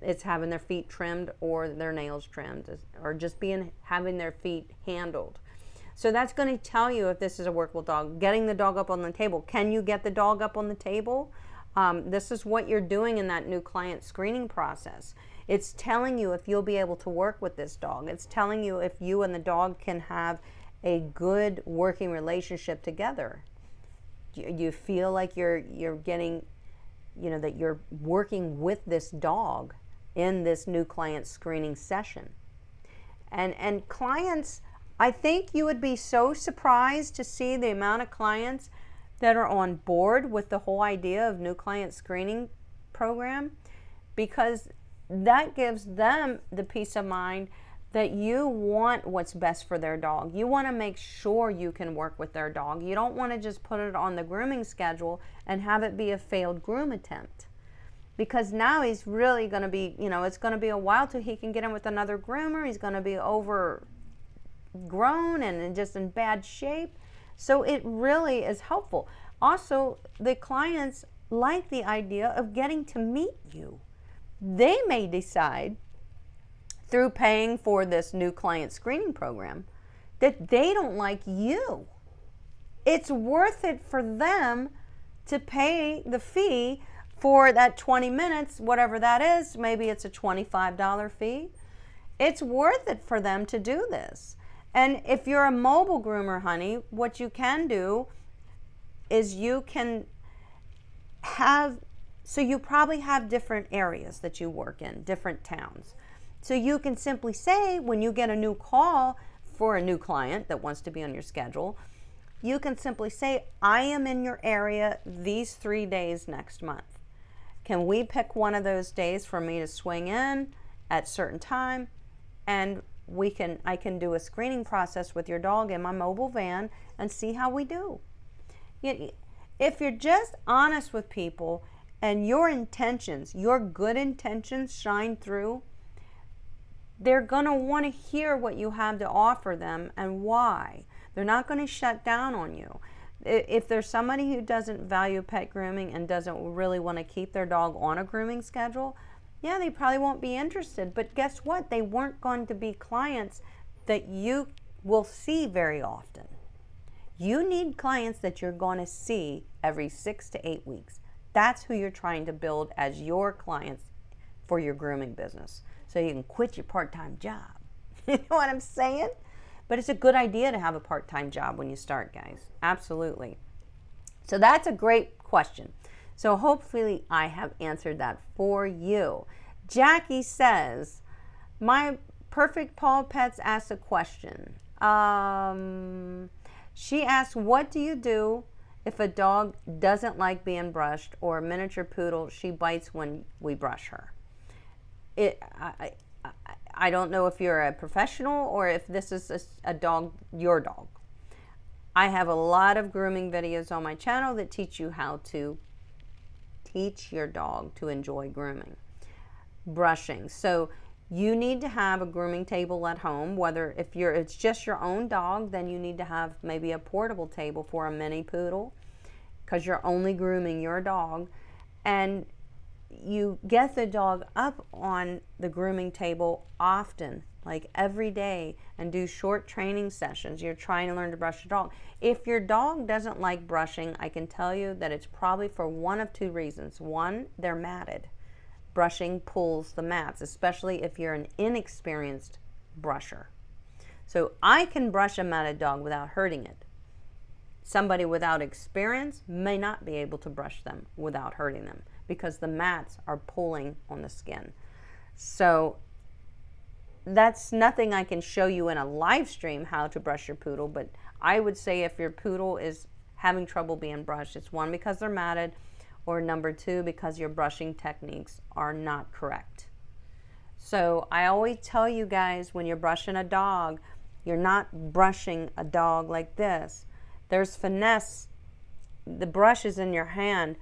it's having their feet trimmed or their nails trimmed, or just having their feet handled. So that's going to tell you if this is a workable dog. Getting the dog up on the table. Can you get the dog up on the table? This is what you're doing in that new client screening process. It's telling you if you'll be able to work with this dog. It's telling you if you and the dog can have a good working relationship together. You feel like you're getting, that you're working with this dog in this new client screening session. And clients, I think you would be so surprised to see the amount of clients that are on board with the whole idea of new client screening program, because that gives them the peace of mind that you want what's best for their dog. You want to make sure you can work with their dog. You don't want to just put it on the grooming schedule and have it be a failed groom attempt. Because now he's really going to be, it's going to be a while till he can get in with another groomer. He's going to be overgrown and just in bad shape. So it really is helpful. Also, the clients like the idea of getting to meet you. They may decide through paying for this new client screening program that they don't like you. It's worth it for them to pay the fee for that 20 minutes, whatever that is. Maybe it's a $25 fee. It's worth it for them to do this. And if you're a mobile groomer, honey, what you can do is you can have, so you probably have different areas that you work in, different towns. So you can simply say, when you get a new call for a new client that wants to be on your schedule, you can simply say, I am in your area these 3 days next month. Can we pick one of those days for me to swing in at a certain time, and I can do a screening process with your dog in my mobile van and see how we do. If you're just honest with people and your intentions, your good intentions shine through, they're going to want to hear what you have to offer them and why. They're not going to shut down on you. If there's somebody who doesn't value pet grooming and doesn't really want to keep their dog on a grooming schedule, yeah, they probably won't be interested. But guess what? They weren't going to be clients that you will see very often. You need clients that you're going to see every 6 to 8 weeks. That's who you're trying to build as your clients for your grooming business, so you can quit your part-time job. You know what I'm saying? But it's a good idea to have a part-time job when you start, guys. Absolutely. So that's a great question. So hopefully I have answered that for you. Jackie says, my Perfect Paw Pets asked a question. She asked, what do you do if a dog doesn't like being brushed, or a miniature poodle, she bites when we brush her? I don't know if you're a professional or if this is a dog, your dog. I have a lot of grooming videos on my channel that teach you how to teach your dog to enjoy grooming. Brushing. So you need to have a grooming table at home, whether if it's just your own dog, then you need to have maybe a portable table for a mini poodle, because you're only grooming your dog. And you get the dog up on the grooming table often, like every day, and do short training sessions. You're trying to learn to brush your dog. If your dog doesn't like brushing, I can tell you that it's probably for one of two reasons. One, they're matted. Brushing pulls the mats, especially if you're an inexperienced brusher. So I can brush a matted dog without hurting it. Somebody without experience may not be able to brush them without hurting them, because the mats are pulling on the skin. So that's nothing I can show you in a live stream how to brush your poodle, but I would say if your poodle is having trouble being brushed, it's one, because they're matted, or number two, because your brushing techniques are not correct. So I always tell you guys, when you're brushing a dog, you're not brushing a dog like this. There's finesse. The brush is in your hand.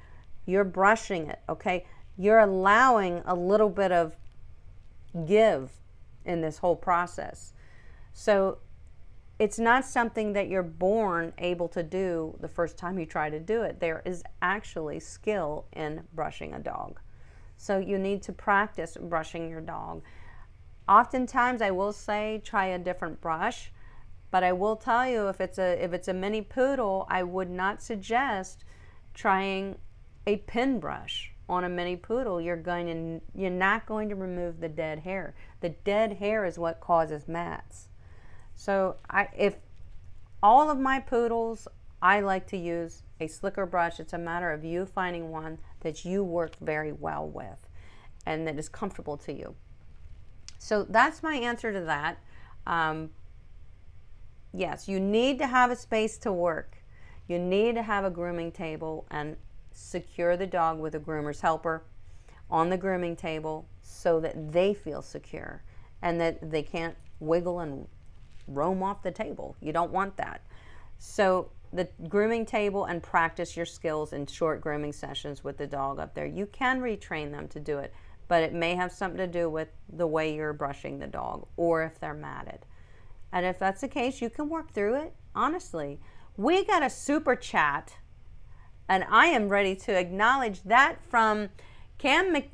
You're brushing it, okay? You're allowing a little bit of give in this whole process. So it's not something that you're born able to do the first time you try to do it. There is actually skill in brushing a dog. So you need to practice brushing your dog. Oftentimes I will say try a different brush, but I will tell you, if it's a mini poodle, I would not suggest trying a pin brush on a mini poodle. You're not going to remove the dead hair. The dead hair is what causes mats. So if all of my poodles, I like to use a slicker brush. It's a matter of you finding one that you work very well with and that is comfortable to you. So that's my answer to that. Yes, you need to have a space to work. You need to have a grooming table and secure the dog with a groomer's helper on the grooming table so that they feel secure and that they can't wiggle and roam off the table. You don't want that. So the grooming table, and practice your skills in short grooming sessions with the dog up there. You can retrain them to do it, but it may have something to do with the way you're brushing the dog, or if they're matted. And if that's the case, you can work through it. Honestly, we got a super chat, and I am ready to acknowledge that, from Ken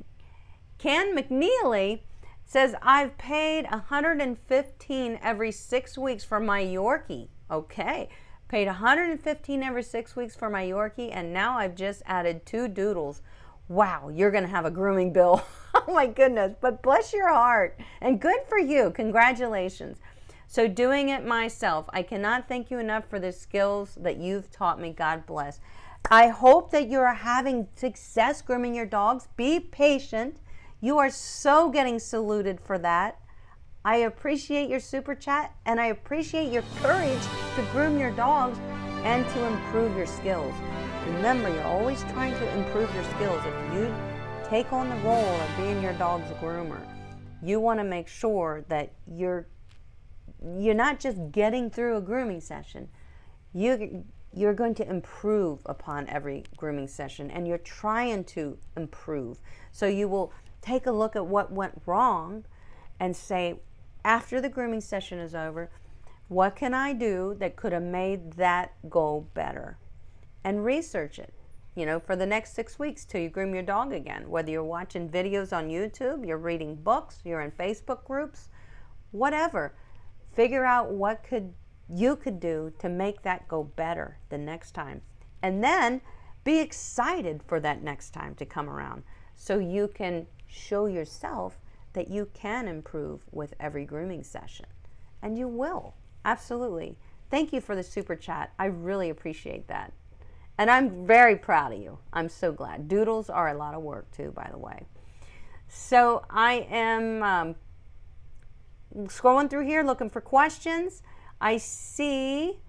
McNeely. Says, I've paid $115 every 6 weeks for my Yorkie. Okay, paid $115 every 6 weeks for my Yorkie, and now I've just added 2 doodles. Wow, you're gonna have a grooming bill. Oh my goodness, but bless your heart, and good for you, congratulations. So doing it myself, I cannot thank you enough for the skills that you've taught me. God bless. I hope that you're having success grooming your dogs. Be patient. You are so getting saluted for that. I appreciate your super chat, and I appreciate your courage to groom your dogs and to improve your skills. Remember, you're always trying to improve your skills. If you take on the role of being your dog's groomer, you want to make sure that you're not just getting through a grooming session. You're going to improve upon every grooming session, and you're trying to improve. So you will take a look at what went wrong and say, after the grooming session is over, what can I do that could have made that go better? And research it, for the next 6 weeks till you groom your dog again. Whether you're watching videos on YouTube, you're reading books, you're in Facebook groups, whatever. Figure out what you could do to make that go better the next time. And then be excited for that next time to come around, so you can show yourself that you can improve with every grooming session. And you will, absolutely. Thank you for the super chat. I really appreciate that. And I'm very proud of you. I'm so glad. Doodles are a lot of work too, by the way. So I am scrolling through here looking for questions. I see,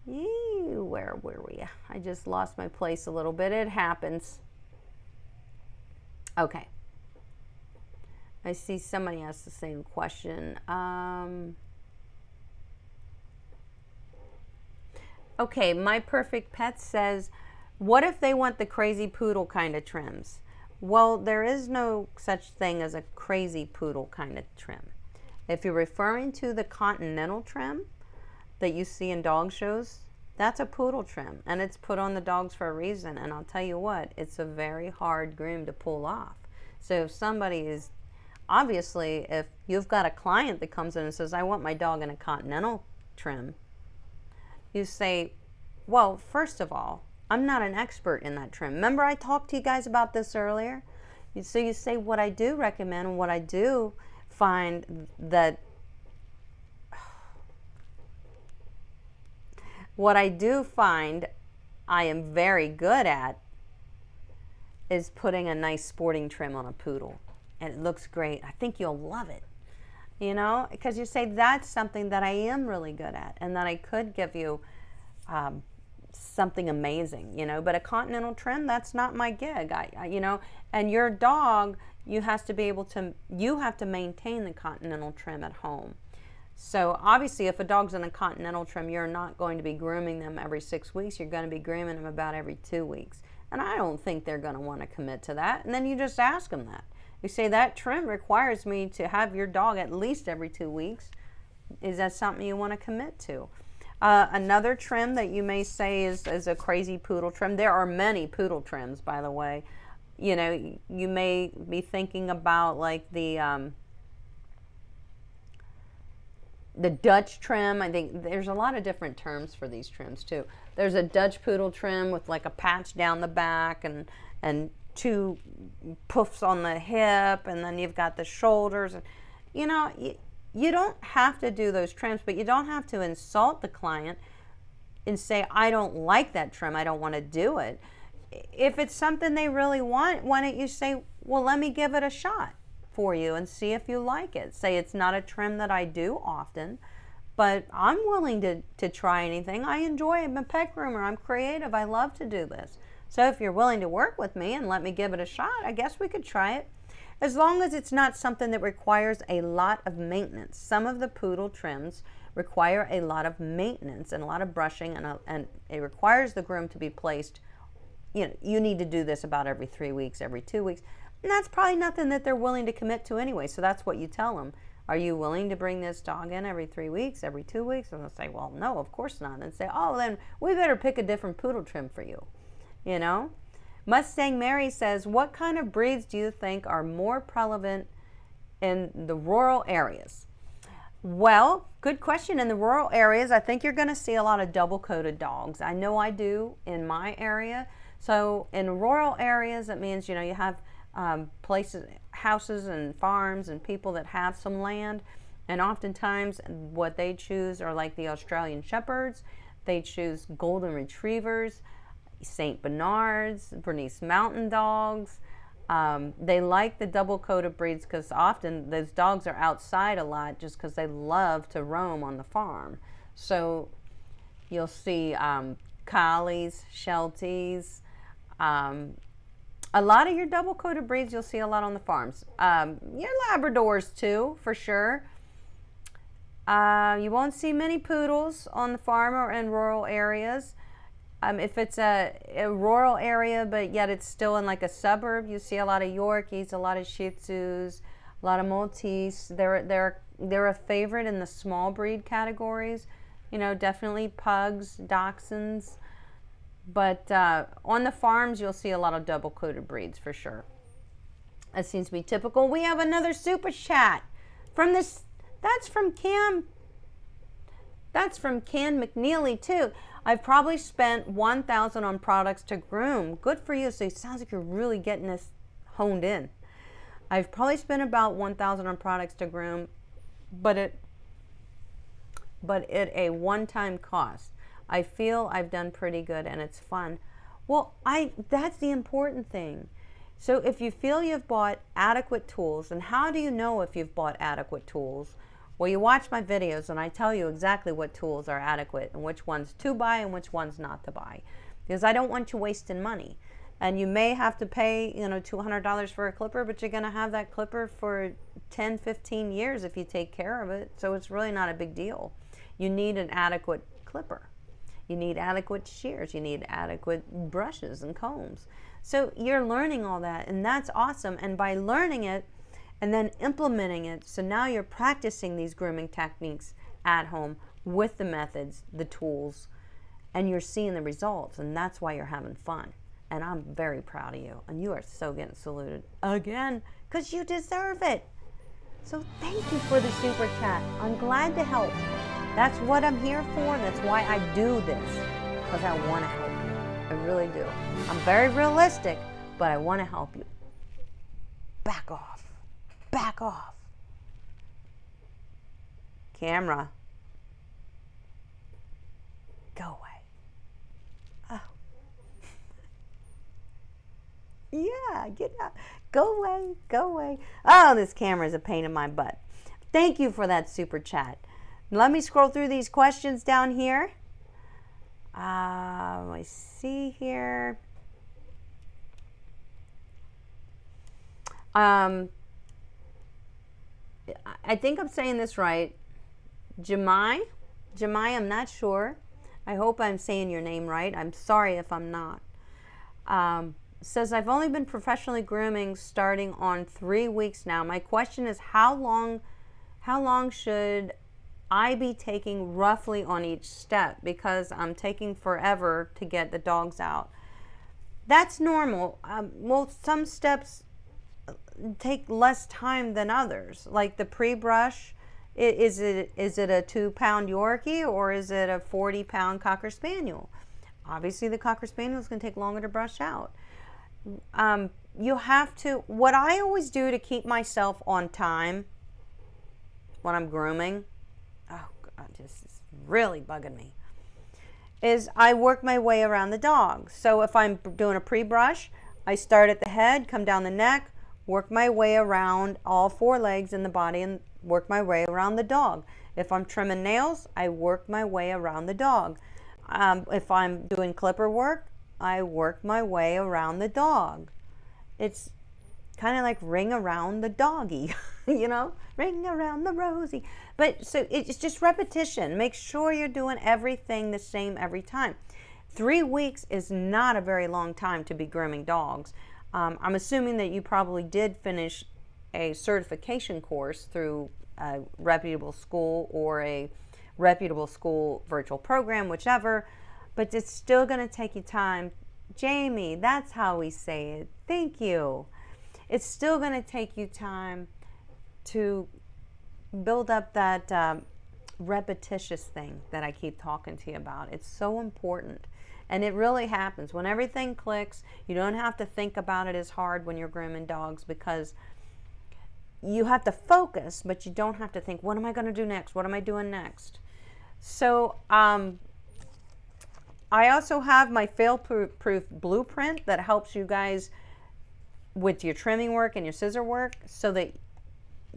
where were we? I just lost my place a little bit. It happens. Okay. I see somebody asked the same question. Okay, My Perfect Pet says, What if they want the crazy poodle kind of trims? Well, there is no such thing as a crazy poodle kind of trim. If you're referring to the continental trim that you see in dog shows, that's a poodle trim, and it's put on the dogs for a reason. And I'll tell you what, it's a very hard groom to pull off. So if somebody is, obviously, if you've got a client that comes in and says, I want my dog in a continental trim, you say, well, first of all, I'm not an expert in that trim. Remember I talked to you guys about this earlier? So you say, what I do recommend and what I do find that what I do find I am very good at is putting a nice sporting trim on a poodle. And it looks great. I think you'll love it. You know, because you say that's something that I am really good at and that I could give you something amazing, you know. But a continental trim, that's not my gig. You know, and your dog, you have to be able to, you have to maintain the continental trim at home. So obviously if a dog's in a continental trim, you're not going to be grooming them every 6 weeks. You're going to be grooming them about every 2 weeks. And I don't think they're going to want to commit to that. And then you just ask them that. You say, that trim requires me to have your dog at least every 2 weeks. Is that something you want to commit to? Another trim that you may say is a crazy poodle trim. There are many poodle trims, by the way. You know, you may be thinking about like the Dutch trim. I think there's a lot of different terms for these trims too. There's a Dutch poodle trim with like a patch down the back and two puffs on the hip, and then you've got the shoulders. You know, you don't have to do those trims, but you don't have to insult the client and say, I don't like that trim, I don't want to do it. If it's something they really want, why don't you say, well, let me give it a shot for you and see if you like it. Say, it's not a trim that I do often, but I'm willing to try anything. I enjoy it. I'm a pet groomer. I'm creative. I love to do this. So if you're willing to work with me and let me give it a shot, I guess we could try it. As long as it's not something that requires a lot of maintenance. Some of the poodle trims require a lot of maintenance and a lot of brushing, and it requires the groom to be placed, you know, you need to do this about every 3 weeks, every 2 weeks. And that's probably nothing that they're willing to commit to anyway. So that's what you tell them. Are you willing to bring this dog in every 3 weeks, every 2 weeks? And they'll say, well, no, of course not. And say, oh, then we better pick a different poodle trim for you. You know? Mustang Mary says, what kind of breeds do you think are more prevalent in the rural areas? Well, good question. In the rural areas, I think you're going to see a lot of double-coated dogs. I know I do in my area. So in rural areas, that means, you know, you have places, houses and farms and people that have some land, and oftentimes what they choose are like the Australian Shepherds. They choose Golden Retrievers, St. Bernards, Bernese Mountain Dogs. They like the double-coated breeds because often those dogs are outside a lot just because they love to roam on the farm. So you'll see Collies, Shelties, a lot of your double-coated breeds you'll see a lot on the farms. Your Labradors too, for sure. You won't see many poodles on the farm or in rural areas. If it's a rural area, but yet it's still in like a suburb, you see a lot of Yorkies, a lot of Shih Tzus, a lot of Maltese. They're a favorite in the small breed categories. You know, definitely pugs, dachshunds. But on the farms, you'll see a lot of double-coated breeds for sure. That seems to be typical. We have another super chat from this. That's from Cam. That's from Ken McNeely too. I've probably spent $1,000 on products to groom. Good for you. So it sounds like you're really getting this honed in. I've probably spent about $1,000 on products to groom, but at a one-time cost. I feel I've done pretty good and it's fun. Well, that's the important thing. So if you feel you've bought adequate tools, and how do you know if you've bought adequate tools? Well, you watch my videos and I tell you exactly what tools are adequate and which ones to buy and which ones not to buy. Because I don't want you wasting money. And you may have to pay, you know, $200 for a clipper, but you're going to have that clipper for 10, 15 years if you take care of it. So it's really not a big deal. You need an adequate clipper. You need adequate shears. You need adequate brushes and combs. So you're learning all that, and that's awesome. And by learning it and then implementing it, so now you're practicing these grooming techniques at home with the methods, the tools, and you're seeing the results, and that's why you're having fun. And I'm very proud of you, and you are so getting saluted again because you deserve it. So thank you for the super chat. I'm glad to help. That's what I'm here for. That's why I do this, because I want to help you. I really do. I'm very realistic, but I want to help you. Back off. Back off. Camera. Go away. Oh. Yeah, get out. Go away. Go away. Oh, this camera is a pain in my butt. Thank you for that super chat. Let me scroll through these questions down here. I see here. I think I'm saying this right. Jamai, I'm not sure. I hope I'm saying your name right. I'm sorry if I'm not. Says, I've only been professionally grooming starting on 3 weeks now. My question is, how long should I be taking roughly on each step? Because I'm taking forever to get the dogs out. That's normal. Well, some steps take less time than others. Like the pre-brush, is it a 2-pound Yorkie or is it a 40-pound Cocker Spaniel? Obviously the Cocker Spaniel is going to take longer to brush out. You have to, what I always do to keep myself on time when I'm grooming, oh God, this is really bugging me, is I work my way around the dog. So if I'm doing a pre-brush, I start at the head, come down the neck, work my way around all 4 legs in the body and work my way around the dog. If I'm trimming nails, I work my way around the dog. If I'm doing clipper work, I work my way around the dog. It's kind of like ring around the doggy, you know, ring around the rosy. But so it's just repetition. Make sure you're doing everything the same every time. 3 weeks is not a very long time to be grooming dogs. I'm assuming that you probably did finish a certification course through a reputable school or a reputable school virtual program, whichever, but it's still going to take you time. Jamie, that's how we say it. Thank you. It's still going to take you time to build up that repetitious thing that I keep talking to you about. It's so important. And it really happens. When everything clicks, you don't have to think about it as hard when you're grooming dogs, because you have to focus, but you don't have to think, what am I going to do next? What am I doing next? So I also have my fail-proof blueprint that helps you guys with your trimming work and your scissor work so that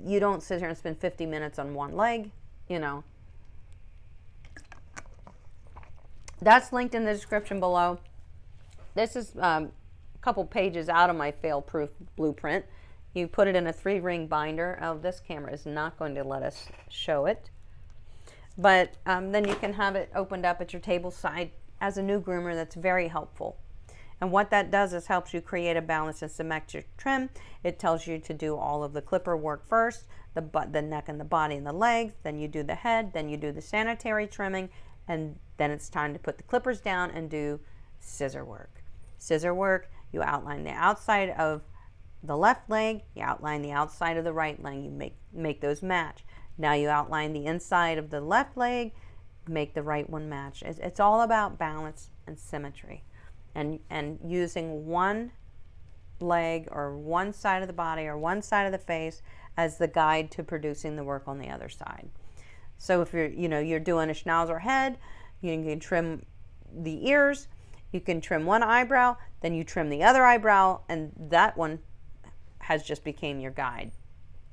you don't sit here and spend 50 minutes on one leg, you know. That's linked in the description below. This is a couple pages out of my fail-proof blueprint. You put it in a 3-ring binder. Oh, this camera is not going to let us show it. But then you can have it opened up at your table side as a new groomer. That's very helpful. And what that does is helps you create a balanced and symmetric trim. It tells you to do all of the clipper work first, the neck and the body and the legs, then you do the head, then you do the sanitary trimming, and then it's time to put the clippers down and do scissor work. Scissor work, you outline the outside of the left leg, you outline the outside of the right leg, you make those match. Now you outline the inside of the left leg, make the right one match. It's all about balance and symmetry, and using one leg or one side of the body or one side of the face as the guide to producing the work on the other side. So if you're doing a schnauzer head, you can trim the ears, you can trim one eyebrow, then you trim the other eyebrow, and that one has just became your guide.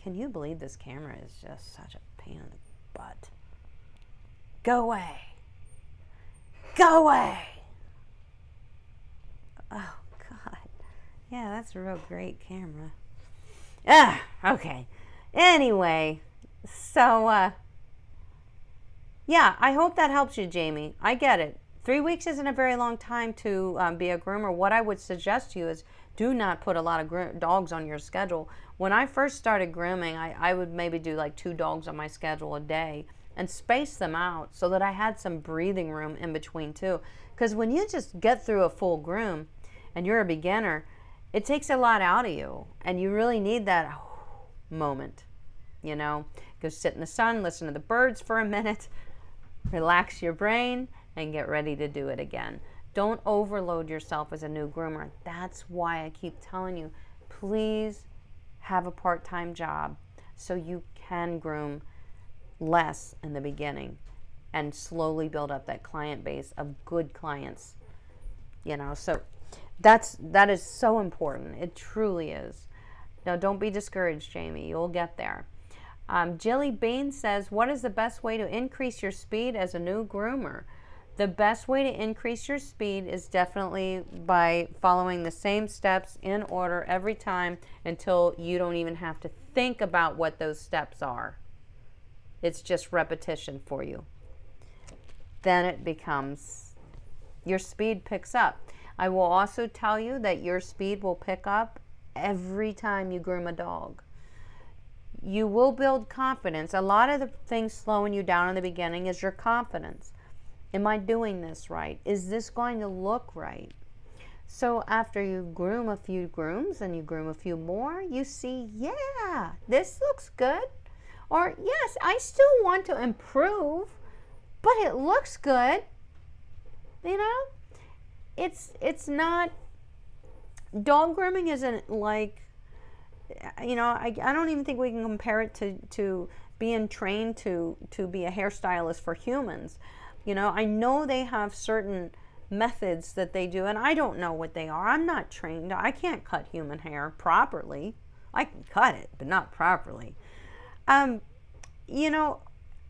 Can you believe this camera is just such a pain in the butt? Go away. Go away. Oh, God. Yeah, that's a real great camera. Okay. Anyway, so, yeah, I hope that helps you, Jamie. I get it. 3 weeks isn't a very long time to be a groomer. What I would suggest to you is do not put a lot of dogs on your schedule. When I first started grooming, I would maybe do like 2 dogs on my schedule a day and space them out so that I had some breathing room in between too. Because when you just get through a full groom and you're a beginner, it takes a lot out of you, and you really need that moment. You know, go sit in the sun, listen to the birds for a minute, relax your brain, and get ready to do it again. Don't overload yourself as a new groomer. That's why I keep telling you, please have a part-time job so you can groom less in the beginning and slowly build up that client base of good clients. You know, so that is so important. It truly is. Now, don't be discouraged, Jamie. You'll get there. Jilly Bean says, what is the best way to increase your speed as a new groomer? The best way to increase your speed is definitely by following the same steps in order every time until you don't even have to think about what those steps are. It's just repetition for you. Then it becomes, your speed picks up. I will also tell you that your speed will pick up every time you groom a dog. You will build confidence. A lot of the things slowing you down in the beginning is your confidence. Am I doing this right? Is this going to look right? So after you groom a few grooms and you groom a few more, you see, yeah, this looks good. Or yes, I still want to improve, but it looks good. You know, it's not, dog grooming isn't like, you know, I don't even think we can compare it to being trained to be a hairstylist for humans. You know, I know they have certain methods that they do, and I don't know what they are. I'm not trained. I can't cut human hair properly. I can cut it, but not properly. You know,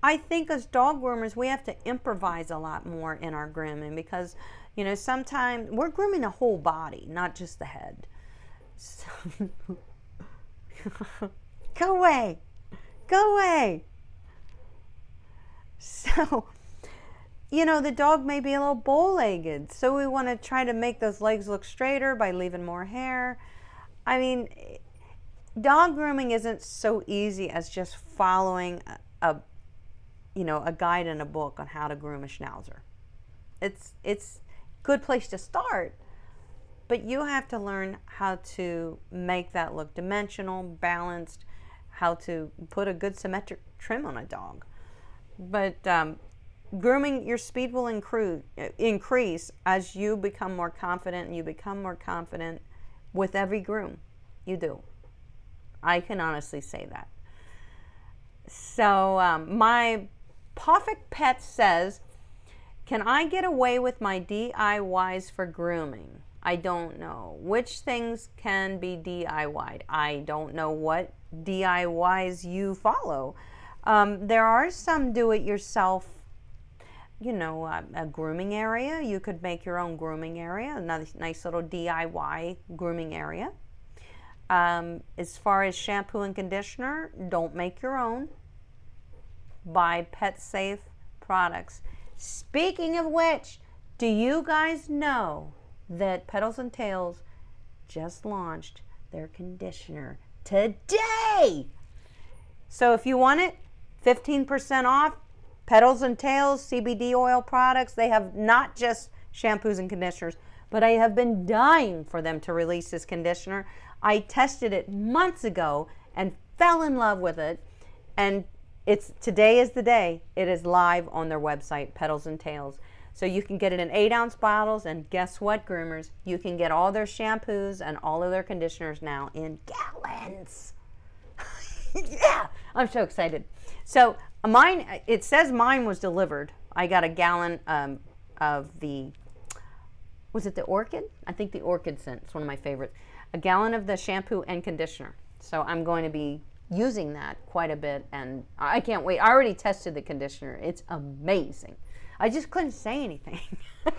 I think as dog groomers, we have to improvise a lot more in our grooming because, you know, sometimes we're grooming the whole body, not just the head. So go away. Go away. So, you know, the dog may be a little bow-legged, so we want to try to make those legs look straighter by leaving more hair. I mean, dog grooming isn't so easy as just following a guide in a book on how to groom a schnauzer. It's a good place to start, but you have to learn how to make that look dimensional, balanced, how to put a good symmetric trim on a dog. But grooming, your speed will increase as you become more confident, and you become more confident with every groom you do. I can honestly say that. So my Perfect Pet says, can I get away with my DIYs for grooming? I don't know. Which things can be DIY'd? I don't know what DIYs you follow. There are some do-it-yourself, you know, a grooming area. You could make your own grooming area, another nice little DIY grooming area. As far as shampoo and conditioner, don't make your own. Buy pet safe products. Speaking of which, do you guys know that Petals and Tails just launched their conditioner today? So if you want it, 15% off, Petals and Tails CBD oil products. They have not just shampoos and conditioners, but I have been dying for them to release this conditioner. I tested it months ago and fell in love with it, and today is the day. It is live on their website, Petals and Tails. So you can get it in 8-ounce bottles, and guess what, groomers? You can get all their shampoos and all of their conditioners now in gallons. Yeah, I'm so excited. So mine, it says mine was delivered. I got a gallon of the, was it the Orchid? I think the Orchid scent. It's one of my favorites. A gallon of the shampoo and conditioner. So I'm going to be using that quite a bit, and I can't wait. I already tested the conditioner. It's amazing. I just couldn't say anything. But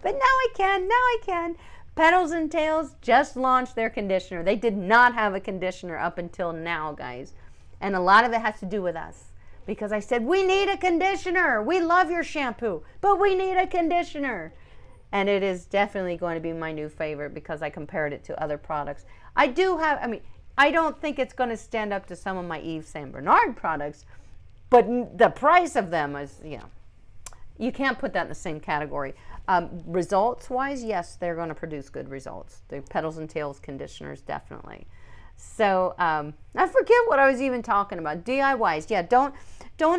now I can. Now I can. Petals and Tails just launched their conditioner. They did not have a conditioner up until now, guys. And a lot of it has to do with us. because I said, we need a conditioner. We love your shampoo, but we need a conditioner. And it is definitely going to be my new favorite because I compared it to other products. I don't think it's going to stand up to some of my Yves Saint Bernard products, but the price of them is, you can't put that in the same category. Results-wise, yes, they're going to produce good results. The Petals and Tails conditioners, definitely. So I forget what I was even talking about. DIYs, yeah. Don't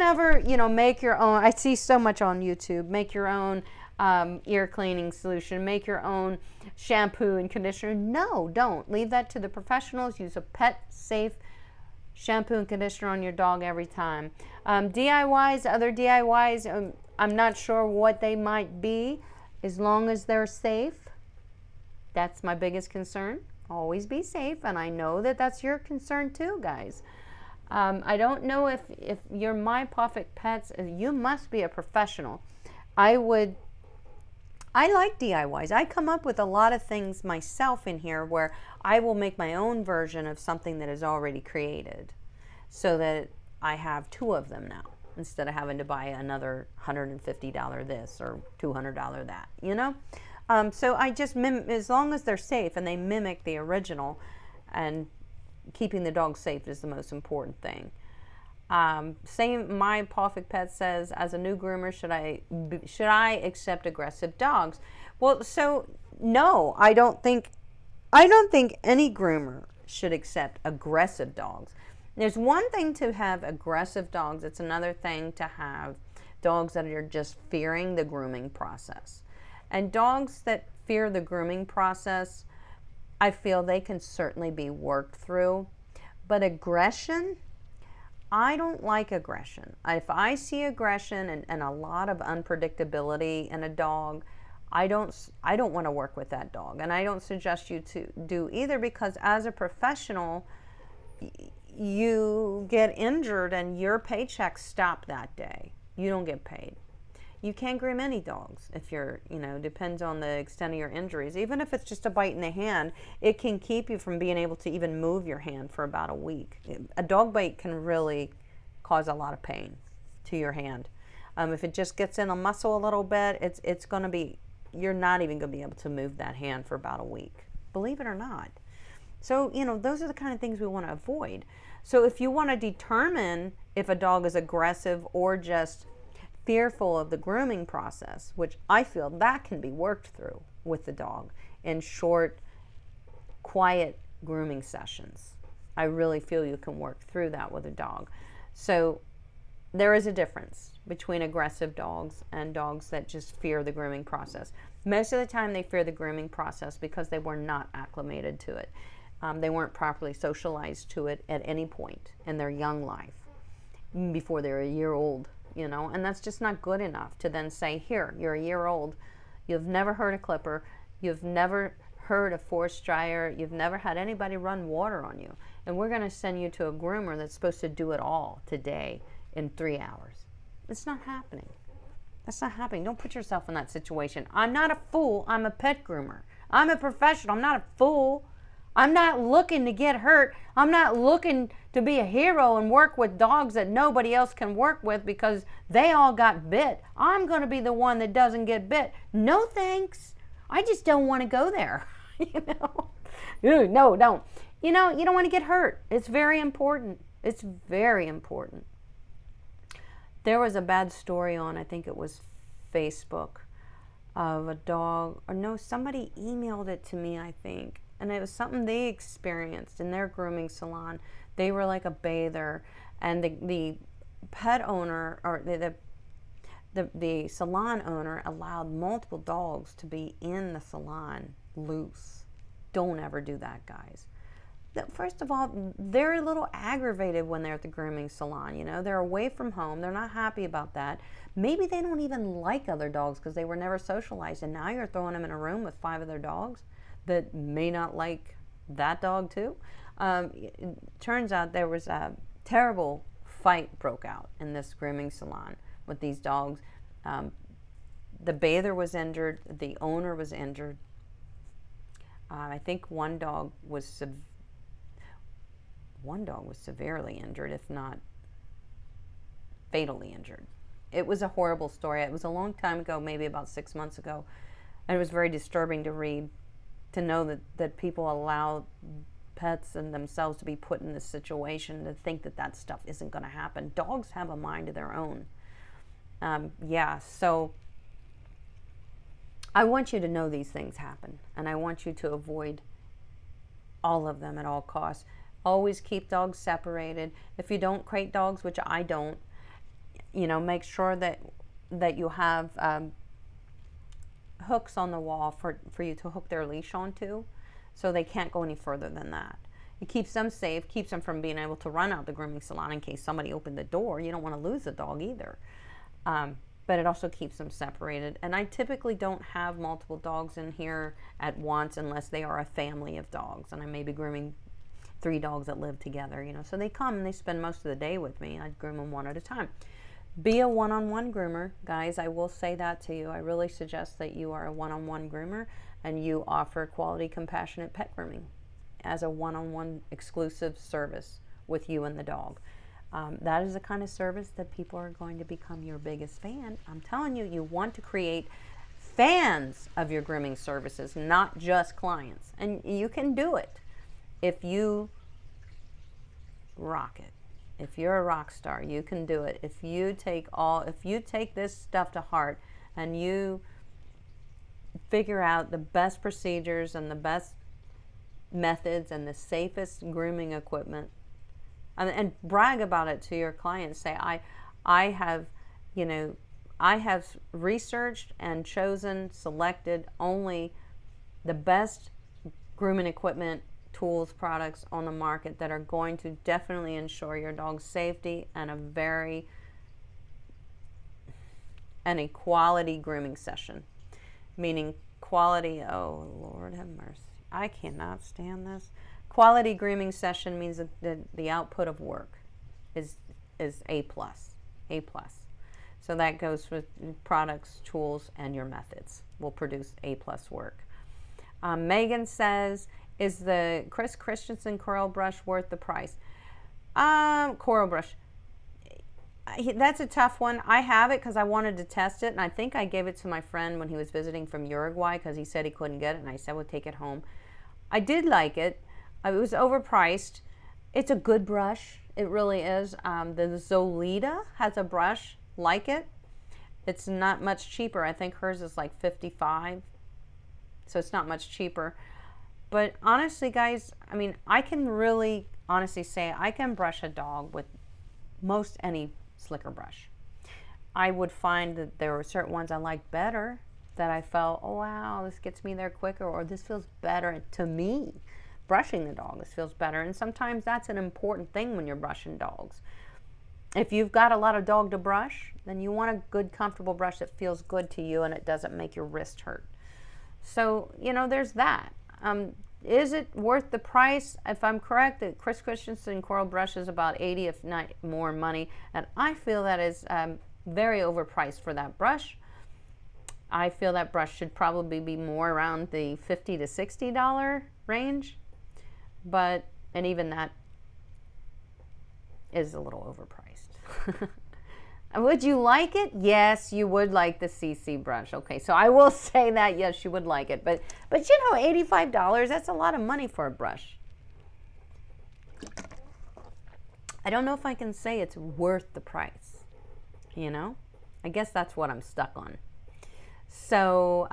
ever, make your own. I see so much on YouTube. Make your own ear cleaning solution. Make your own shampoo and conditioner. No, don't. Leave that to the professionals. Use a pet-safe shampoo and conditioner on your dog every time. DIYs, other DIYs, I'm not sure what they might be, as long as they're safe. That's my biggest concern. Always be safe, and I know that that's your concern too, guys. I don't know if you're My Perfect Pets, you must be a professional. I like DIYs. I come up with a lot of things myself in here where I will make my own version of something that is already created, so that I have two of them now, instead of having to buy another $150 this or $200 that, So I just as long as they're safe and they mimic the original, and keeping the dog safe is the most important thing. Same, My Perfect Pet says, as a new groomer, should I accept aggressive dogs? Well, so no, I don't think any groomer should accept aggressive dogs. There's one thing to have aggressive dogs. It's another thing to have dogs that are just fearing the grooming process. And dogs that fear the grooming process, I feel they can certainly be worked through. But aggression, I don't like aggression. If I see aggression and a lot of unpredictability in a dog, I don't want to work with that dog. And I don't suggest you to do either, because as a professional, you get injured and your paychecks stop that day. You don't get paid. You can't groom any dogs if you're, depends on the extent of your injuries. Even if it's just a bite in the hand, it can keep you from being able to even move your hand for about a week. A dog bite can really cause a lot of pain to your hand. If it just gets in a muscle a little bit, it's going to be, you're not even going to be able to move that hand for about a week, believe it or not. So, those are the kind of things we want to avoid. So if you want to determine if a dog is aggressive or just fearful of the grooming process, which I feel that can be worked through with the dog in short, quiet grooming sessions. I really feel you can work through that with a dog. So there is a difference between aggressive dogs and dogs that just fear the grooming process. Most of the time they fear the grooming process because they were not acclimated to it. They weren't properly socialized to it at any point in their young life, before they're a year old, and that's just not good enough to then say, here, you're a year old, you've never heard a clipper, you've never heard a forced dryer, you've never had anybody run water on you, and we're going to send you to a groomer that's supposed to do it all today in 3 hours. It's not happening. That's not happening. Don't put yourself in that situation. I'm not a fool. I'm a pet groomer. I'm a professional. I'm not a fool. I'm not looking to get hurt. I'm not looking to be a hero and work with dogs that nobody else can work with because they all got bit. I'm going to be the one that doesn't get bit. No thanks. I just don't want to go there. No, don't. You don't want to get hurt. It's very important. It's very important. There was a bad story on, I think it was Facebook, of a dog, or no, somebody emailed it to me, I think. And it was something they experienced in their grooming salon. They were like a bather, and the pet owner, or the salon owner, allowed multiple dogs to be in the salon loose. Don't ever do that, guys. First of all, they're a little aggravated when they're at the grooming salon. They're away from home. They're not happy about that. Maybe they don't even like other dogs because they were never socialized, and now you're throwing them in a room with 5 other dogs that may not like that dog too. It turns out there was a terrible fight broke out in this grooming salon with these dogs. The bather was injured. The owner was injured. I think one dog was severely injured, if not fatally injured. It was a horrible story. It was a long time ago, maybe about 6 months ago. And it was very disturbing to read, to know that people allow pets and themselves to be put in this situation, to think that that stuff isn't going to happen. Dogs have a mind of their own. Yeah, so I want you to know these things happen, and I want you to avoid all of them at all costs. Always keep dogs separated. If you don't crate dogs, which I don't, you know, make sure that you have hooks on the wall for you to hook their leash onto, so they can't go any further than that. It keeps them safe, keeps them from being able to run out the grooming salon in case somebody opened the door. You don't want to lose the dog either. But it also keeps them separated. And I typically don't have multiple dogs in here at once unless they are a family of dogs. And I may be grooming 3 dogs that live together, you know. So they come and they spend most of the day with me. I groom them one at a time. Be a one-on-one groomer, guys. I will say that to you. I really suggest that you are a one-on-one groomer and you offer quality, compassionate pet grooming as a one-on-one exclusive service with you and the dog. That is the kind of service that people are going to become your biggest fan. I'm telling you, you want to create fans of your grooming services, not just clients. And you can do it if you rock it. If you're a rock star, you can do it. If you take this stuff to heart and you figure out the best procedures and the best methods and the safest grooming equipment, and brag about it to your clients. Say, I have researched and chosen, selected only the best grooming equipment, tools, products on the market that are going to definitely ensure your dog's safety and a quality grooming session. Meaning quality, oh Lord have mercy, I cannot stand this. Quality grooming session means that the output of work is A+. So that goes with products, tools, and your methods will produce A+ work. Megan says, is the Chris Christensen Coral Brush worth the price? Coral Brush. That's a tough one. I have it because I wanted to test it, and I think I gave it to my friend when he was visiting from Uruguay because he said he couldn't get it, and I said, well, take it home. I did like it. It was overpriced. It's a good brush. It really is. The Zolita has a brush like it. It's not much cheaper. I think hers is like $55. So it's not much cheaper. But honestly, guys, I mean, I can really honestly say I can brush a dog with most any slicker brush. I would find that there were certain ones I liked better, that I felt, oh wow, this gets me there quicker, or this feels better to me. Brushing the dog, this feels better. And sometimes that's an important thing when you're brushing dogs. If you've got a lot of dog to brush, then you want a good, comfortable brush that feels good to you and it doesn't make your wrist hurt. So, you know, there's that. Is it worth the price? If I'm correct, that Chris Christensen Coral Brush is about $80, if not more money. And I feel that is very overpriced for that brush. I feel that brush should probably be more around the $50 to $60 range. And even that is a little overpriced. Would you like it? Yes, you would like the CC brush. Okay, so I will say that, yes, you would like it. But you know, $85, that's a lot of money for a brush. I don't know if I can say it's worth the price, you know? I guess that's what I'm stuck on. So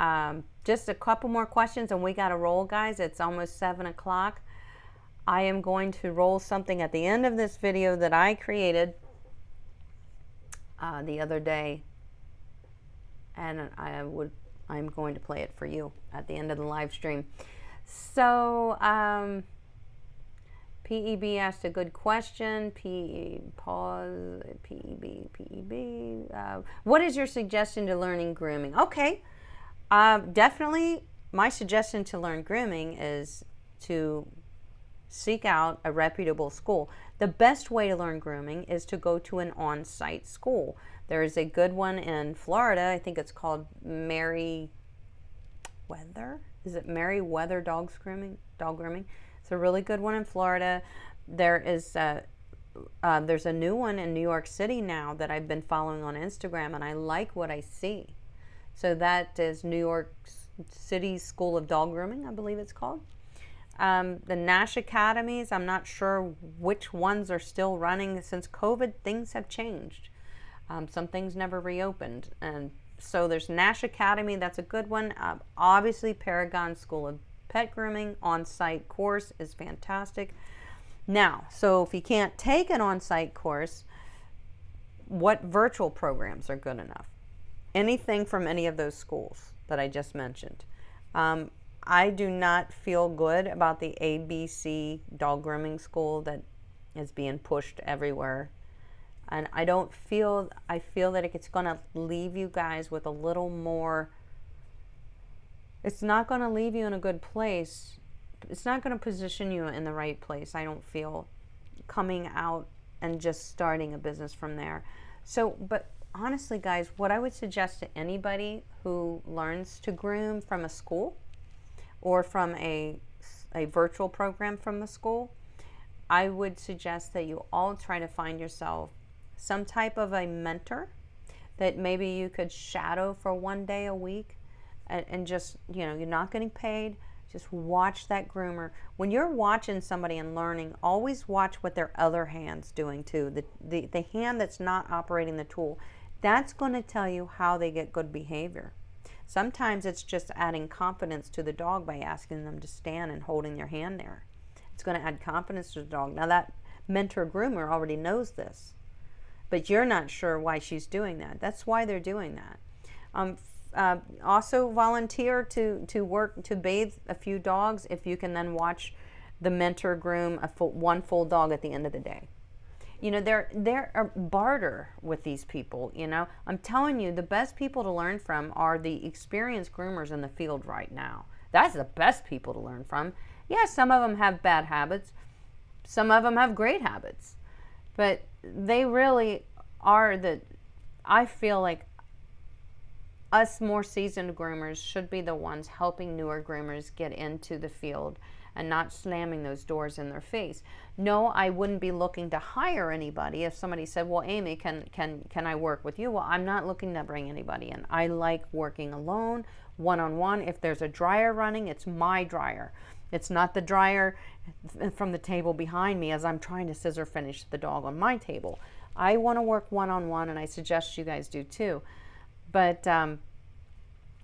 just a couple more questions and we got to roll, guys. It's almost 7 o'clock. I am going to roll something at the end of this video that I created the other day, and I'm going to play it for you at the end of the live stream. So PEB asked a good question. What is your suggestion to learning grooming? Okay, definitely my suggestion to learn grooming is to seek out a reputable school. The best way to learn grooming is to go to an on-site school. There is a good one in Florida. I think it's called Merriweather. Is it Merriweather Dog Grooming? It's a really good one in Florida. There is there's a new one in New York City now that I've been following on Instagram, and I like what I see. So that is New York City School of Dog Grooming, I believe it's called. The Nash Academies, I'm not sure which ones are still running. Since COVID, things have changed. Some things never reopened. And so there's Nash Academy, that's a good one. Obviously, Paragon School of Pet Grooming on-site course is fantastic. Now, so if you can't take an on-site course, what virtual programs are good enough? Anything from any of those schools that I just mentioned. I do not feel good about the ABC dog grooming school that is being pushed everywhere. And I feel that it's going to leave you guys with a little more, it's not going to leave you in a good place. It's not going to position you in the right place, I don't feel, coming out and just starting a business from there. So, but honestly, guys, what I would suggest to anybody who learns to groom from a school or from a virtual program from the school, I would suggest that you all try to find yourself some type of a mentor that maybe you could shadow for one day a week, and just, you know, you're not getting paid. Just watch that groomer. When you're watching somebody and learning, always watch what their other hand's doing too. The hand that's not operating the tool, that's going to tell you how they get good behavior. Sometimes it's just adding confidence to the dog by asking them to stand and holding their hand there. It's going to add confidence to the dog. Now that mentor groomer already knows this, but you're not sure why she's doing that. That's why they're doing that. Also volunteer to work to bathe a few dogs if you can then watch the mentor groom one full dog at the end of the day. You know, they're barter with these people, you know. I'm telling you, the best people to learn from are the experienced groomers in the field right now. That's the best people to learn from. Yeah, some of them have bad habits. Some of them have great habits. But they really are I feel like us more seasoned groomers should be the ones helping newer groomers get into the field and not slamming those doors in their face. No, I wouldn't be looking to hire anybody. If somebody said, well, Amy, can I work with you? Well, I'm not looking to bring anybody in. I like working alone, one-on-one. If there's a dryer running, it's my dryer. It's not the dryer from the table behind me as I'm trying to scissor finish the dog on my table. I want to work one-on-one, and I suggest you guys do too. But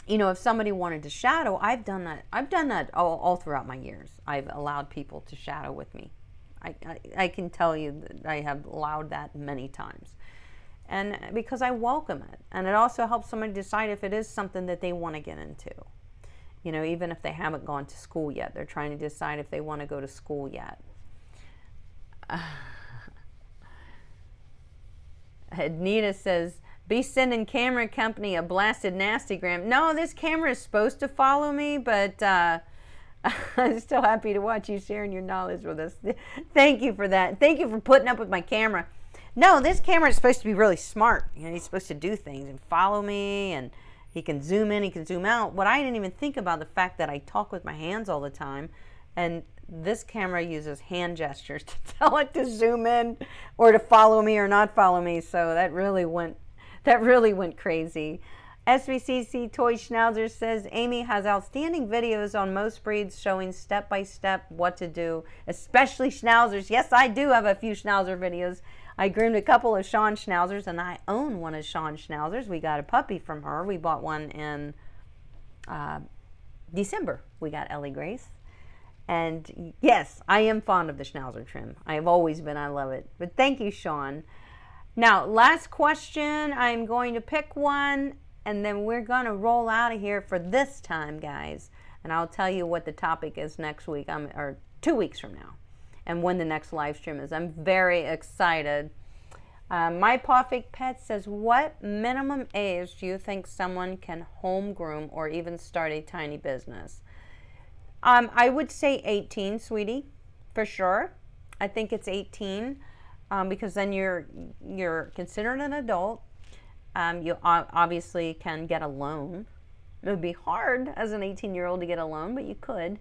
you know, if somebody wanted to shadow, I've done that all throughout my years. I've allowed people to shadow with me. I can tell you that I have allowed that many times. And because I welcome it. And it also helps somebody decide if it is something that they want to get into. You know, even if they haven't gone to school yet, they're trying to decide if they want to go to school yet. Anita says, be sending camera company a blasted nastygram. No, this camera is supposed to follow me, but I'm still happy to watch you sharing your knowledge with us. Thank you for that. Thank you for putting up with my camera. No, this camera is supposed to be really smart. You know, he's supposed to do things and follow me, and he can zoom in, he can zoom out. What I didn't even think about the fact that I talk with my hands all the time, and this camera uses hand gestures to tell it to zoom in or to follow me or not follow me. So that really went crazy. SVCC Toy Schnauzer says, Amy has outstanding videos on most breeds showing step-by-step what to do, especially Schnauzers. Yes, I do have a few Schnauzer videos. I groomed a couple of Sean Schnauzers, and I own one of Sean Schnauzers. We got a puppy from her. We bought one in December. We got Ellie Grace. And yes, I am fond of the Schnauzer trim. I have always been. I love it. But thank you, Sean. Now, last question. I'm going to pick one, and then we're going to roll out of here for this time, guys. And I'll tell you what the topic is next week, or 2 weeks from now, and when the next live stream is. I'm very excited. My Perfect Pet says, what minimum age do you think someone can home groom or even start a tiny business? I would say 18, sweetie, for sure. I think it's 18. Because then you're considered an adult. You obviously can get a loan. It would be hard as an 18-year-old to get a loan, but you could.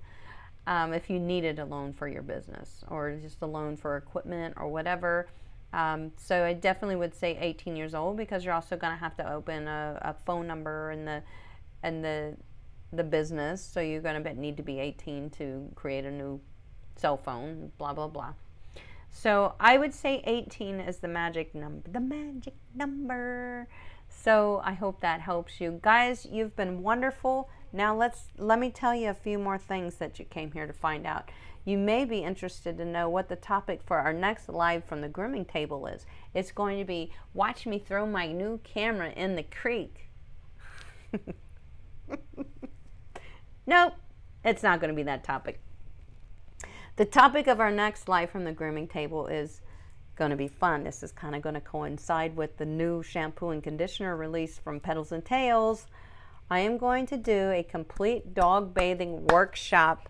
if you needed a loan for your business or just a loan for equipment or whatever. So I definitely would say 18 years old, because you're also going to have to open a phone number in the business. So you're going to need to be 18 to create a new cell phone, blah, blah, blah. So I would say 18 is the magic number. The magic number. So I hope that helps you. Guys, you've been wonderful. Now let me tell you a few more things that you came here to find out. You may be interested to know what the topic for our next live from the grooming table is. It's going to be, watch me throw my new camera in the creek. Nope, it's not going to be that topic. The topic of our next live from the grooming table is going to be fun. This is kind of going to coincide with the new shampoo and conditioner release from Petals and Tails. I am going to do a complete dog bathing workshop,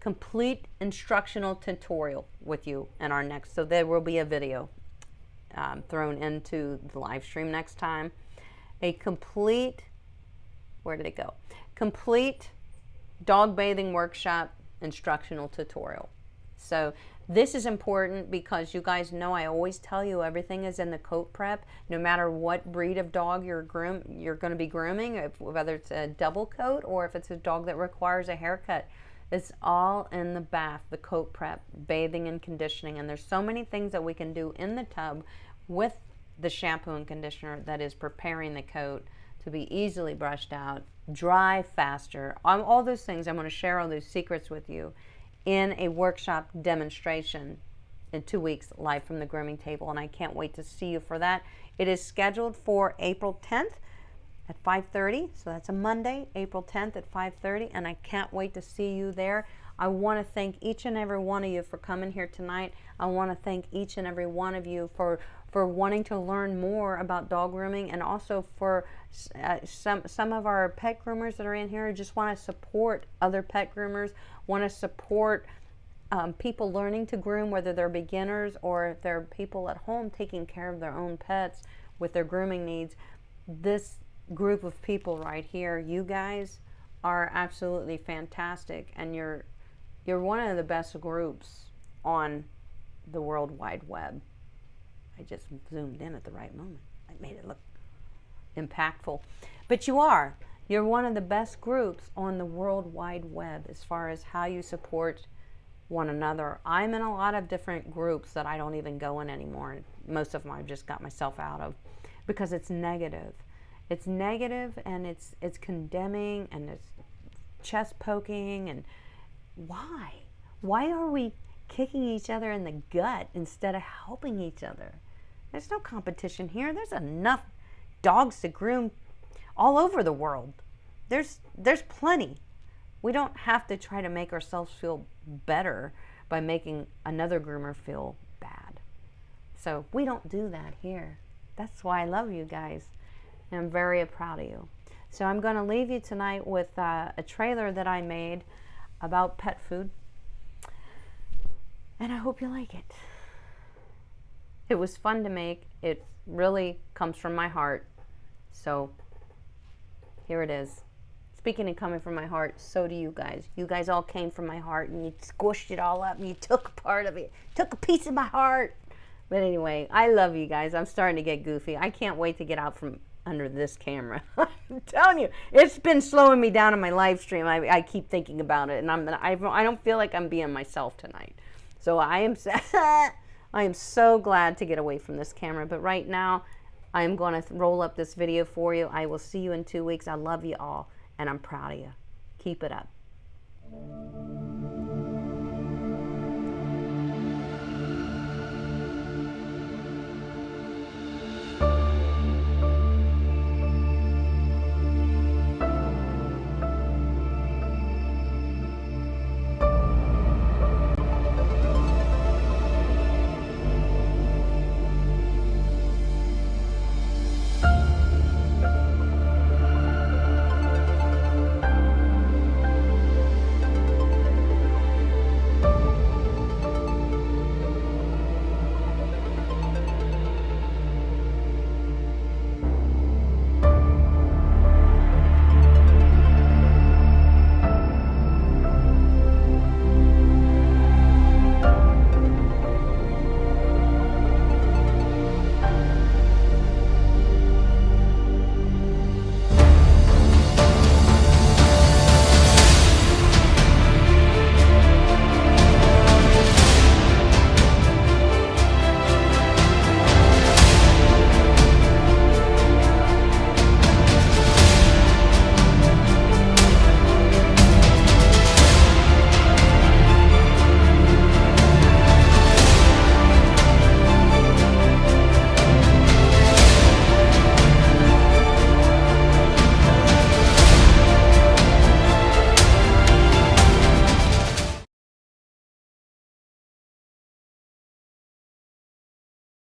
complete instructional tutorial with you in our next. So there will be a video thrown into the live stream next time. A complete, where did it go? Complete dog bathing workshop instructional tutorial. So this is important because you guys know I always tell you everything is in the coat prep. No matter what breed of dog you're going to be grooming, whether it's a double coat or if it's a dog that requires a haircut, it's all in the bath, the coat prep, bathing and conditioning. And there's so many things that we can do in the tub with the shampoo and conditioner that is preparing the coat to be easily brushed out, dry faster, all those things. I'm going to share all those secrets with you in a workshop demonstration in 2 weeks live from the grooming table, and I can't wait to see you for that. It is scheduled for April 10th at 5:30, so that's a Monday, April 10th at 5:30, and I can't wait to see you there. I want to thank each and every one of you for coming here tonight. I want to thank each and every one of you for wanting to learn more about dog grooming, and also for some of our pet groomers that are in here who just want to support other pet groomers, want to support people learning to groom, whether they're beginners or if they're people at home taking care of their own pets with their grooming needs. This group of people right here, you guys are absolutely fantastic, and you're one of the best groups on the World Wide Web. I just zoomed in at the right moment. I made it look impactful. But you're one of the best groups on the World Wide Web as far as how you support one another. I'm in a lot of different groups that I don't even go in anymore. Most of them I've just got myself out of because it's negative. It's negative, and it's condemning, and it's chest poking. And why? Why are we kicking each other in the gut instead of helping each other? There's no competition here. There's enough dogs to groom all over the world. There's plenty. We don't have to try to make ourselves feel better by making another groomer feel bad. So we don't do that here. That's why I love you guys, and I'm very proud of you. So I'm going to leave you tonight with a trailer that I made about pet food, and I hope you like it. It was fun to make. It really comes from my heart. So here it is. Speaking and coming from my heart, so do you guys. You guys all came from my heart, and you squished it all up, and you took a part of it, took a piece of my heart. But anyway, I love you guys. I'm starting to get goofy. I can't wait to get out from under this camera. I'm telling you, it's been slowing me down on my live stream. I keep thinking about it, and I don't feel like I'm being myself tonight. So I am so glad to get away from this camera. But right now, I'm going to roll up this video for you. I will see you in 2 weeks. I love you all, and I'm proud of you. Keep it up.